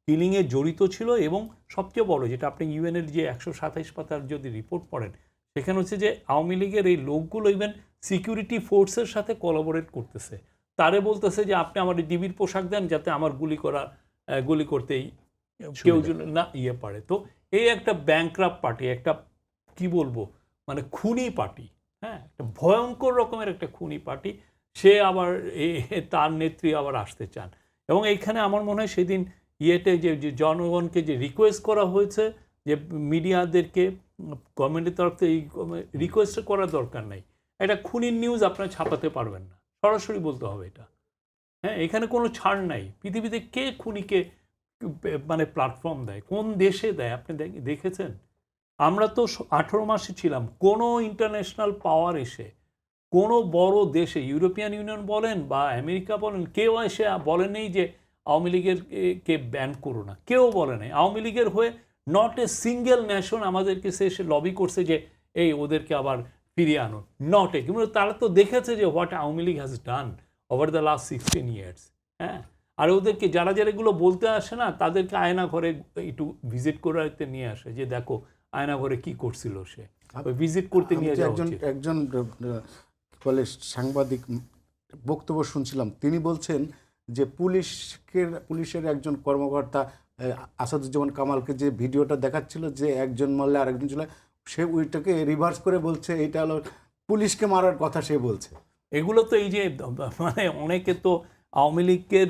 কিলিংয়ে জড়িত ছিল এবং সবচেয়ে বড় যেটা আপনি ইউএনের যে 127 পাতার যদি রিপোর্ট পড়েন সেখানে হচ্ছে যে আওয়ামী লীগের এই লোকগুলো ইভেন সিকিউরিটি ফোর্সের সাথে কোলাবোরেট করতেছে। তারে বলতেছে যে আপনি আমার ডিবির পোশাক দেন যাতে আমার গুলি করতেই কেউ না পারে। তো এই একটা ব্যাংকরাপ্ট পার্টি, একটা কি বলবো মানে খুনি পার্টি, হ্যাঁ, একটা ভয়ঙ্কর রকমের একটা খুনি পার্টি। সে আবার তার নেত্রী আবার আসতে চান। এবং এইখানে আমার মনে হয় সেদিন যে জনগণকে যে রিকোয়েস্ট করা হয়েছে যে মিডিয়াদেরকে গভর্নমেন্টের তরফ থেকে এই রিকোয়েস্ট করার দরকার নাই, এটা খুনির নিউজ আপনারা ছাপাতে পারবেন না, সরাসরি বলতে হবে এটা। হ্যাঁ, এখানে কোনো ছাড় নাই। পৃথিবীতে কে খুনিকে মানে প্ল্যাটফর্ম দেয়, কোন দেশে দেয় আপনি দেখেছেন? আমরা তো 18 মাসে ছিলাম, কোনো ইন্টারন্যাশনাল পাওয়ার এসে কোনো বড় দেশে ইউরোপিয়ান ইউনিয়ন বলেন বা আমেরিকা বলেন কেউ এসে বলে নেই যে আওয়ামী লীগের কে ব্যান করো না, কেউ বলে নাই। আওয়ামী লীগের হয়ে নট এ সিঙ্গেল নেশন আমাদেরকে এসে লবি করছে যে এই ওদেরকে আবার ফিরিয়ে আনুন, নট এ। কিন্তু তারা তো দেখেছে যে what Awami League has done over the last 16 years. হ্যাঁ, আর ওদেরকে যারা এগুলো বলতে আসে না তাদেরকে আয়না ঘরে একটু ভিজিট করাতে নিয়ে আসে যে দেখো আয়না ঘরে কি করছিল সে, ভিজিট করতে নিয়ে যাওয়া উচিত। একজন বলে সাংবাদিক বক্তব্য শুনছিলাম, তিনি বলছেন যে পুলিশের একজন কর্মকর্তা আসাদুজ্জামান কামালকে যে ভিডিওটা দেখাচ্ছিল যে একজন মারলে আরেকজন ছিল, সে ওইটাকে রিভার্স করে বলছে এটা হলো পুলিশকে মারার কথা সে বলছে। এগুলো তো এই যে মানে অনেকে তো আওয়ামী লীগের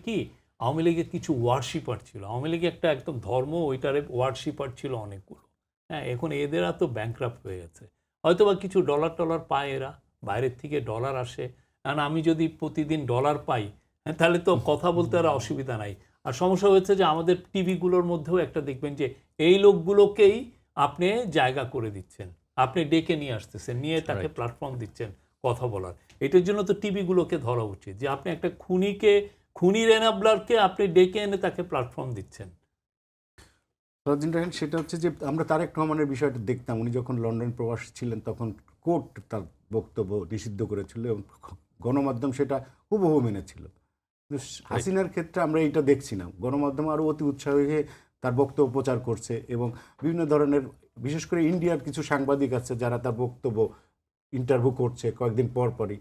কি আওয়ামী লীগের কিছু ওয়ার্শিপার ছিল, আওয়ামী লীগের একটা একদম ধর্ম ওইটারে ওয়ার্শিপার ছিল অনেকগুলো। হ্যাঁ, এখন এদের তো ব্যাংকরাপ্ট হয়ে গেছে, হয়তো বা কিছু ডলার পায়, এরা বাইরের থেকে ডলার আসে। কারণ আমি যদি প্রতিদিন ডলার পাই তাহলে তো কথা বলতে আর অসুবিধা নাই। আর সমস্যা হয়েছে যে আমাদের টিভিগুলোর মধ্যেও একটা দেখবেন যে এই লোকগুলোকেই আপনি জায়গা করে দিচ্ছেন, আপনি ডেকে নিয়ে আসতেছেন, নিয়ে তাকে প্ল্যাটফর্ম দিচ্ছেন কথা বলার। এটার জন্য তো টিভিগুলোকে ধরা উচিত যে আপনি একটা খুনির এনাবলারকে আপনি ডেকে এনে তাকে প্ল্যাটফর্ম দিচ্ছেন। সেটা হচ্ছে যে আমরা তারেক রহমানের বিষয়টা দেখতাম, উনি যখন লন্ডন প্রবাসী ছিলেন তখন কোর্ট তার বক্তব্য নিষিদ্ধ করেছিল এবং গণমাধ্যম সেটা হুবহু মেনেছিল। হাসিনার ক্ষেত্রে আমরা এইটা দেখছি না, গণমাধ্যম আরও অতি উৎসাহী হয়ে তার বক্তব্য প্রচার করছে এবং বিভিন্ন ধরনের বিশেষ করে ইন্ডিয়ার কিছু সাংবাদিক আছে যারা তার বক্তব্য ইন্টারভিউ করছে কয়েকদিন পরই,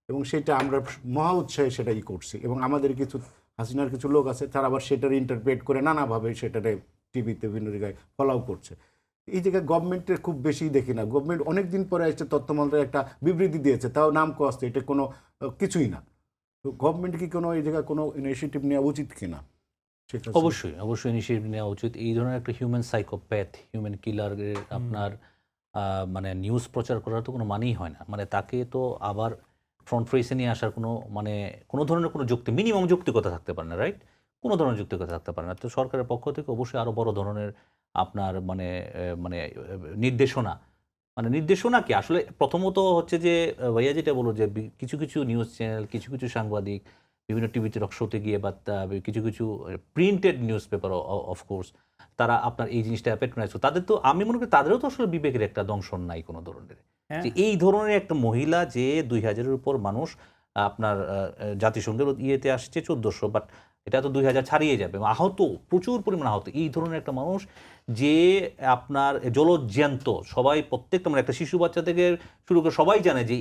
এবং সেটা আমরা মহা উৎসাহে সেটাই করছি। এবং আমাদের কিছু হাসিনার কিছু লোক আছে তারা আবার সেটার ইন্টারপ্রেট করে নানাভাবে সেটারে টিভিতে বিভিন্ন জায়গায় ফলাও করছে। এই জায়গায় গভর্নমেন্টের খুব বেশি দেখি না। গভর্নমেন্ট অনেক দিন পরে এসে তথ্য মন্ত্রণালয় একটা বিবৃতি দিয়েছে, তাও নাম কস্তে, এটা কোনো কিছুই না। তো গভর্নমেন্ট কি কোনো এই জায়গায় কোনো ইনিশিয়েটিভ নেওয়া উচিত কিনা? অবশ্যই ইনিশিয়েটিভ নেওয়া উচিত। এই ধরনের একটা হিউম্যান সাইকোপ্যাথ, হিউম্যান কিলারের আপনার মানে নিউজ প্রচার করার তো কোনো মানেই হয় না। মানে তাকে তো আবার ফ্রন্ট ফেসে নিয়ে আসার কোনো ধরনের কোনো মিনিমাম যৌক্তিকতা থাকতে পারে না, রাইট? কোনো ধরনের যৌক্তিকতা থাকতে পারে না। তো সরকারের পক্ষ থেকে অবশ্যই আরও বড় ধরনের আপনার নির্দেশনা কি আসলে প্রথমত হচ্ছে যে ভাইয়া যেটা বলো যে কিছু নিউজ চ্যানেল, কিছু সাংবাদিক বিভিন্ন টিভি টক শোতে গিয়ে বা কিছু প্রিন্টেড নিউজ পেপার অফকোর্স তারা আপনার এই জিনিসটা প্যাট্রোনাইজ, তাদের তো আমি মনে করি তাদেরও তো আসলে বিবেকের একটা দংশন নাই কোনো ধরনের। যে এই ধরনের একটা মহিলা যে 2000-এর উপর মানুষ আপনার জাতিসংঘের ইয়েতে আসছে 1400, বাট এটা তো 2000 ছাড়িয়ে যাবে, আহত প্রচুর পরিমাণ আহত। এই ধরনের একটা মানুষ যে আপনার জলজ্যান্ত সবাই প্রত্যেকটা মানে একটা শিশু বাচ্চা থেকে শুরু করে সবাই জানে যে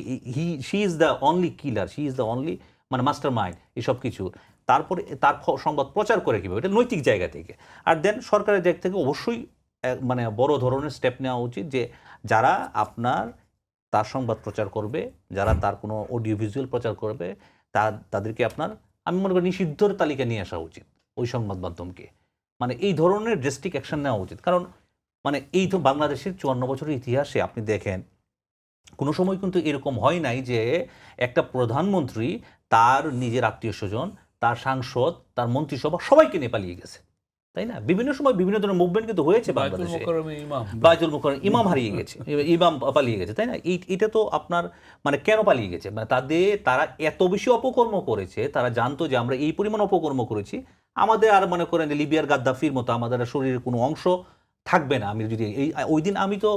she is the only killer, she is the only master mind এসব কিছু। তারপরে তার সংবাদ প্রচার করে কীভাবে, এটা নৈতিক জায়গা থেকে। আর দেন সরকারের দিক থেকে অবশ্যই মানে বড় ধরনের স্টেপ নেওয়া উচিত, যে যারা আপনার তার সংবাদ প্রচার করবে, যারা তার কোনো অডিও ভিজুয়াল প্রচার করবে, তাদেরকে আপনার, আমি মনে করি নিষিদ্ধর তালিকা নিয়ে আসা উচিত ওই সংবাদ মাধ্যমকে। মানে এই ধরনের ড্রাস্টিক অ্যাকশন নেওয়া উচিত। কারণ মানে এই তো বাংলাদেশের 54 বছরের ইতিহাসে আপনি দেখেন কোনো সময় কিন্তু এরকম হয় নাই যে একটা প্রধানমন্ত্রী তার নিজের আত্মীয় স্বজন, তার সাংসদ, তার মন্ত্রিসভা সবাইকে নিয়ে পালিয়ে গেছে, তাই না? বিভিন্ন সময় বিভিন্ন ধরনের মুভমেন্ট কিন্তু হয়েছে বাংলাদেশে। বাইতুল মোকাররমে ইমাম হারিয়ে গেছে, ইমাম পালিয়ে গেছে, তাই না? এটা তো আপনার মানে কেন পালিয়ে গেছে? মানে তারা এত বেশি অপকর্ম করেছে, তারা জানতো যে আমরা এই পরিমাণ অপকর্ম করেছি, আমাদের আর মনে করেন যে লিবিয়ার গাদ্দাফির মতো আমাদের শরীরের কোনো অংশ থাকবে না। আমি যদি ওই দিন আমি তো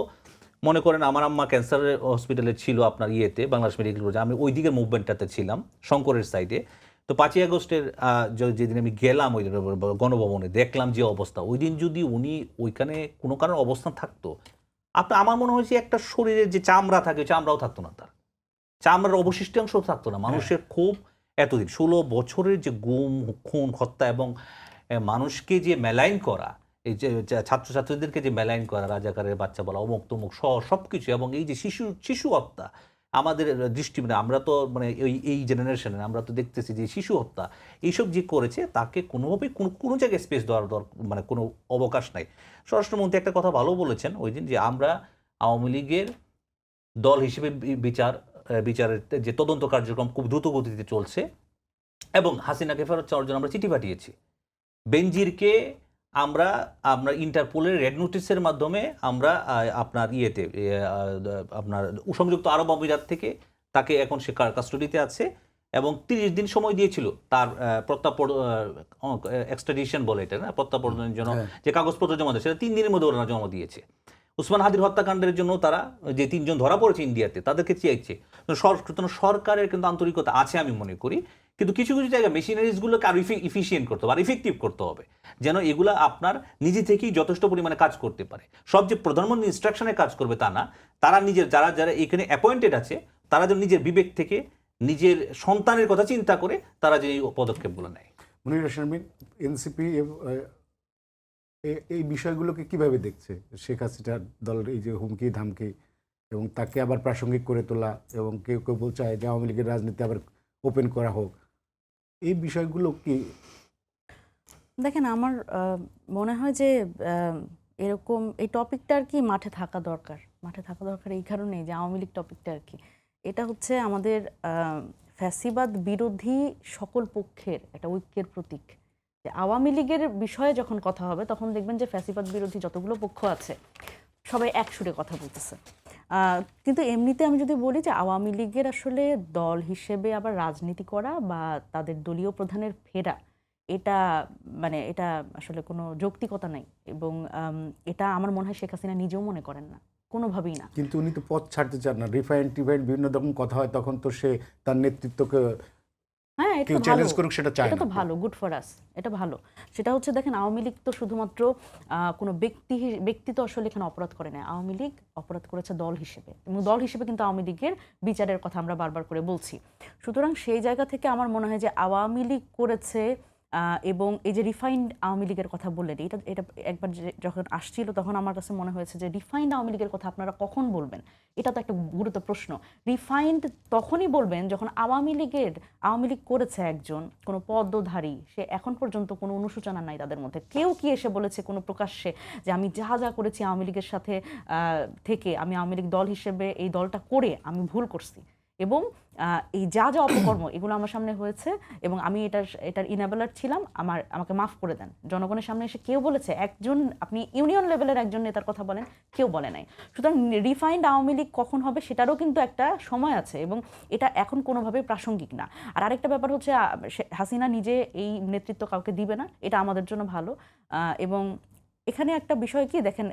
মনে করেন আমার আম্মা ক্যান্সারের হসপিটালে ছিল আপনার বাংলাদেশ মেডিকেল কলেজে, আমি ওই দিকের মুভমেন্টটাতে ছিলাম শঙ্করের সাইডে। তো 5ই আগস্টের যেদিন আমি গেলাম ওই গণভবনে, দেখলাম যে অবস্থা, ওই দিন যদি উনি ওইখানে কোনো কারণে অবস্থান থাকতো, আমার মনে হয় যে একটা শরীরের যে চামড়া থাকে, চামড়াও থাকতো না, তার চামড়ার অবশিষ্টাংশ থাকতো না। মানুষের খুব এতদিন 16 বছরের যে গুম, খুন, হত্যা এবং মানুষকে যে মেলাইন করা, এই যে ছাত্রছাত্রীদেরকে যে মেলাইন করা, রাজাকারের বাচ্চা বলা, অমুক তমুক সব কিছু, এবং এই যে শিশু হত্যা, আমাদের দৃষ্টি মানে আমরা তো মানে এই জেনারেশনে আমরা তো দেখতেছি যে শিশু হত্যা এইসব যে করেছে, তাকে কোনোভাবেই কোনো জায়গায় স্পেস দেওয়ার মানে কোনো অবকাশ নাই। স্বরাষ্ট্রমন্ত্রী একটা কথা ভালো বলেছেন ওই দিন, যে আমরা আওয়ামী লীগের দল হিসেবে বিচারের যে তদন্ত কার্যক্রম খুব দ্রুত গতিতে চলছে, এবং হাসিনাকে ফেরত চাওয়ার জন্য আমরা চিঠি পাঠিয়েছি। বেনজিরকে আমরা ইন্টারপোলের রেড নোটিসের মাধ্যমে আমরা আপনার আপনার সংযুক্ত আরব আমিরাত থেকে তাকে এখন সে কাস্টডিতে আছে, এবং 30 দিন সময় দিয়েছিল তার এক্সট্রাডিশন বলে এটা না, প্রত্যাপনের জন্য যে কাগজপত্র জমা দেয়, সেটা 3 দিনের মধ্যে ওরা জমা দিয়েছে। উসমান হাদির হত্যাকাণ্ডের জন্য তারা যে 3 জন ধরা পড়েছে ইন্ডিয়াতে, তাদেরকে চেয়েছে। সরকারের কিন্তু আন্তরিকতা আছে আমি মনে করি, কিন্তু কিছু কিছু জায়গায় মেশিনারিজগুলোকে আরো ইফিসিয়েন্ট করতে হবে আর ইফেক্টিভ করতে হবে, যেন এগুলা আপনার নিজে থেকেই যথেষ্ট পরিমাণে কাজ করতে পারে। সব যে প্রধানমন্ত্রী ইনস্ট্রাকশনে কাজ করবে তা না, তারা নিজের যারা এখানে অ্যাপয়েন্টেড আছে, তারা যেন নিজের বিবেক থেকে নিজের সন্তানের কথা চিন্তা করে তারা যে এই পদক্ষেপগুলো নেয়। মনির শারমিন, এনসিপি এই বিষয়গুলোকে কিভাবে দেখছে? শেখ হাসিনার দলের এই যে হুমকি ধামকি এবং তাকে আবার প্রাসঙ্গিক করে তোলা, এবং কেউ কেউ বলছে যে আওয়ামী লীগের রাজনীতি আবার ওপেন করা হোক, এই বিষয়গুলো কি? দেখেন, আমার মনে হয় যে এরকম এই টপিকটা আর কি মাঠে থাকা দরকার এই কারণেই যে আওয়ামী লীগ টপিকটা আর কি, এটা হচ্ছে আমাদের ফ্যাসিবাদ বিরোধী সকল পক্ষের একটা ঐক্যের প্রতীক। যে আওয়ামী লীগের বিষয়ে যখন কথা হবে, তখন দেখবেন যে ফ্যাসিবাদ বিরোধী যতগুলো পক্ষ আছে সবাই এক সুরে কথা বলতেছে। কিন্তু এমনিতে আমি যদি বলি যে আওয়ামী লীগের আসলে দল হিসেবে আবার রাজনীতি করা বা তাদের দলীয় প্রধানের ফেরা, এটা আসলে কোনো যৌক্তিকতা নাই, এবং এটা আমার মনে হয় শেখ হাসিনা নিজেও মনে করেন না, কোনোভাবেই না। কিন্তু উনি তো পথ ছাড়তে চান না, রিফাইন্ড বিভিন্ন রকম কথা হয়, তখন তো সে তার নেতৃত্বকে হ্যাঁ, কেউ চ্যালেঞ্জ করুক সেটা চায় না। এটা তো ভালো, গুড ফর আস, এটা ভালো। সেটা হচ্ছে দেখেন, আওয়ামী লীগ তো শুধুমাত্র কোনো ব্যক্তি তো আসলে এখানে অপরাধ করে না, আওয়ামী লীগ অপরাধ করেছে দল হিসেবে, এবং দল হিসেবে কিন্তু আওয়ামী লীগের বিচারের কথা আমরা বারবার করে বলছি। সুতরাং সেই জায়গা থেকে আমার মনে হয় যে আওয়ামী লীগ করেছে, এবং এই যে রিফাইন্ড আওয়ামী লীগের কথা বললেন, এটা একবার যখন আসছিল তখন আমার কাছে মনে হয়েছে যে রিফাইন্ড আওয়ামী লীগের কথা আপনারা কখন বলবেন? এটা তো একটা গুরুত্ব প্রশ্ন। রিফাইন্ড তখনই বলবেন যখন আওয়ামী লীগ করেছে একজন কোনো পদধারী, সে এখন পর্যন্ত কোনো অনুশোচনা নাই তাদের মধ্যে। কেউ কি এসে বলেছে কোনো প্রকাশ্যে যে আমি যা করেছি আওয়ামী লীগের সাথে থেকে, আমি আওয়ামী লীগ দল হিসেবে এই দলটা করে আমি ভুল করছি, এবং এই যা অপকর্ম এগুলো আমার সামনে হয়েছে এবং আমি এটার ইনেবলার ছিলাম, আমাকে মাফ করে দেন, জনগণের সামনে এসে কেউ বলেছে? একজন, আপনি ইউনিয়ন লেভেলের একজন নেতার কথা বলেন, কেউ বলে নাই। সুতরাং রিফাইন্ড আওয়ামী লীগ কখন হবে সেটারও কিন্তু একটা সময় আছে, এবং এটা এখন কোনোভাবেই প্রাসঙ্গিক না। আর আরেকটা ব্যাপার হচ্ছে, হাসিনা নিজে এই নেতৃত্ব কাউকে দিবে না, এটা আমাদের জন্য ভালো। এবং এখানে একটা বিষয় কি দেখেন,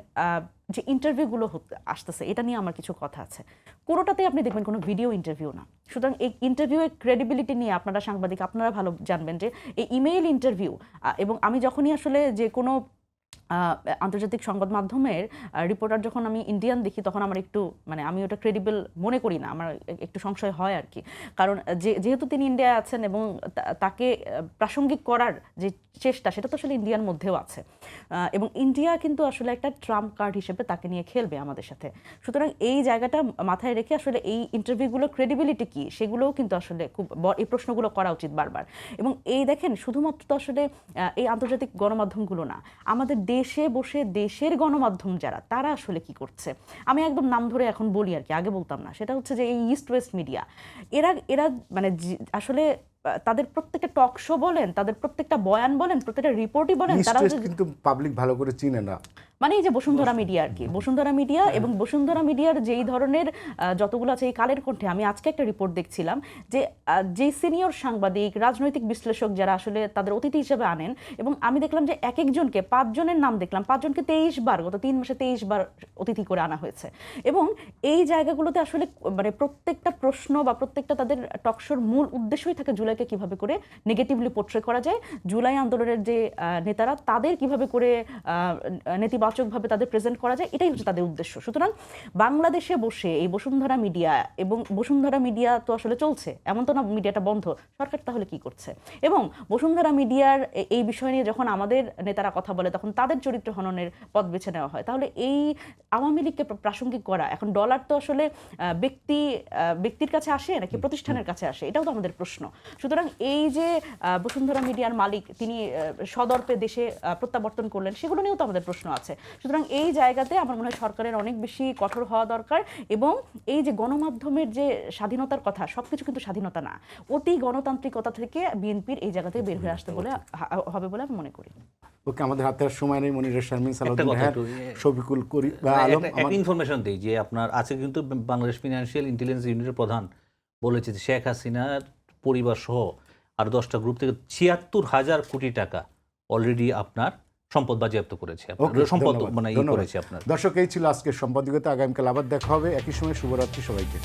যে ইন্টারভিউগুলো আসতেছে, এটা নিয়ে আমার কিছু কথা আছে। কোনোটাতেই আপনি দেখবেন কোনো ভিডিও ইন্টারভিউ না। সুতরাং এই ইন্টারভিউয়ের ক্রেডিবিলিটি নিয়ে আপনারা সাংবাদিক, আপনারা ভালো জানবেন যে এই ইমেইল ইন্টারভিউ, এবং আমি যখনই আসলে যে কোনো আন্তর্জাতিক সংবাদ মাধ্যমের রিপোর্টার যখন আমি ইন্ডিয়ান দেখি তখন আমার একটু মানে আমি ওটা ক্রেডিবল মনে করি না, আমার একটু সংশয় হয় আর কি। কারণ যেহেতু তিনি ইন্ডিয়ায় আছেন এবং তাকে প্রাসঙ্গিক করার যে চেষ্টা সেটা তো আসলে ইন্ডিয়ার মধ্যেও আছে, এবং ইন্ডিয়া কিন্তু আসলে একটা ট্রাম্প কার্ড হিসেবে তাকে নিয়ে খেলবে আমাদের সাথে। সুতরাং এই জায়গাটা মাথায় রেখে আসলে এই ইন্টারভিউগুলোর ক্রেডিবিলিটি কি সেগুলোও কিন্তু আসলে খুব এই প্রশ্নগুলো করা উচিত বারবার। এবং এই দেখেন শুধুমাত্র তো আসলে এই আন্তর্জাতিক গণমাধ্যমগুলো না, আমাদের দেশে বসে দেশের গণমাধ্যম যারা তারা আসলে কি করছে, আমি একদম নাম ধরে এখন বলি আর কি, আগে বলতাম না, সেটা হচ্ছে যে এই ইস্ট ওয়েস্ট মিডিয়া, এরা মানে আসলে তাদের প্রত্যেকটা টক শো বলেন, তাদের প্রত্যেকটা বয়ান বলেন, প্রত্যেকটা রিপোর্টই বলেন, তারা কিন্তু পাবলিক ভালো করে চিনে না। মানে এই যে বসুন্ধরা মিডিয়া আর কি, বসুন্ধরা মিডিয়া এবং বসুন্ধরা মিডিয়ার যেই ধরনের যতগুলো আছে, এই কালের কণ্ঠে আমি আজকে একটা রিপোর্ট দেখছিলাম যে সিনিয়র সাংবাদিক রাজনৈতিক বিশ্লেষক যারা আসলে তাদের অতিথি হিসেবে আনেন, এবং আমি দেখলাম যে এক একজনকে 5 জনের নাম দেখলাম, 5 জনকে 23 বার, গত 3 মাসে 23 বার অতিথি করে আনা হয়েছে। এবং এই জায়গাগুলোতে আসলে মানে প্রত্যেকটা প্রশ্ন বা প্রত্যেকটা তাদের টকশোর মূল উদ্দেশ্যই থাকে জুলাইকে কিভাবে করে নেগেটিভলি পোর্ট্রে করা যায়, জুলাই আন্দোলনের যে নেতারা তাদের কিভাবে করে নেতিবাচকভাবে তাদের প্রেজেন্ট করা যায়, এটাই হচ্ছে তাদের উদ্দেশ্য। সুতরাং বাংলাদেশে বসে এই বসুন্ধরা মিডিয়া, এবং বসুন্ধরা মিডিয়া তো আসলে চলছে, এমন তো না মিডিয়াটা বন্ধ, সরকার তাহলে কি করছে? এবং বসুন্ধরা মিডিয়ার এই বিষয় নিয়ে যখন আমাদের নেতারা কথা বলে তখন তাদের চরিত্র হননের পথ বেছে নেওয়া হয়, তাহলে এই আওয়ামী লীগকে প্রাসঙ্গিক করা, এখন ডলার তো আসলে ব্যক্তির কাছে আসে নাকি প্রতিষ্ঠানের কাছে আসে, এটাও তো আমাদের প্রশ্ন। সুতরাং এই যে বসুন্ধরা মিডিয়ার মালিক তিনি সদর্পে দেশে প্রত্যাবর্তন করলেন, সেগুলো নিয়েও তো আমাদের প্রশ্ন আছে। সুতরাং এই জায়গাতে আমার মনে হয় সরকারের অনেক বেশি কঠোর হওয়া দরকার, এবং এই যে গণমাধ্যমের যে স্বাধীনতার কথা, সবকিছু কিন্তু স্বাধীনতা না, অতি গণতান্ত্রিকতা থেকে বিএনপির এই জায়গাতে বের হয়ে আসতে হবে বলে আমি মনে করি। ওকে, আমাদের হাতে আর সময় নেই। মনির শারমিন, একটা সালাউদ্দিন কথা রায়হান, একটু, শফিকুল করি বা আলম, একটা ইনফরমেশন দিই যে আপনার আছে কিন্তু বাংলাদেশ ফিনান্সিয়াল ইন্টেলিজেন্স ইউনিটের প্রধান বলেছে যে শেখ হাসিনার পরিবার সহ আর 10টা গ্রুপ থেকে 76,000 কোটি টাকা অলরেডি আপনার সম্পদ বাজেয়াপ্ত করেছে, সম্পদ মানে করেছে আপনার। দর্শক, এই ছিল আজকের সম্পাদকীয়তা। আগামীকাল আবার দেখা হবে একই সময়। শুভরাত্রি সবাইকে।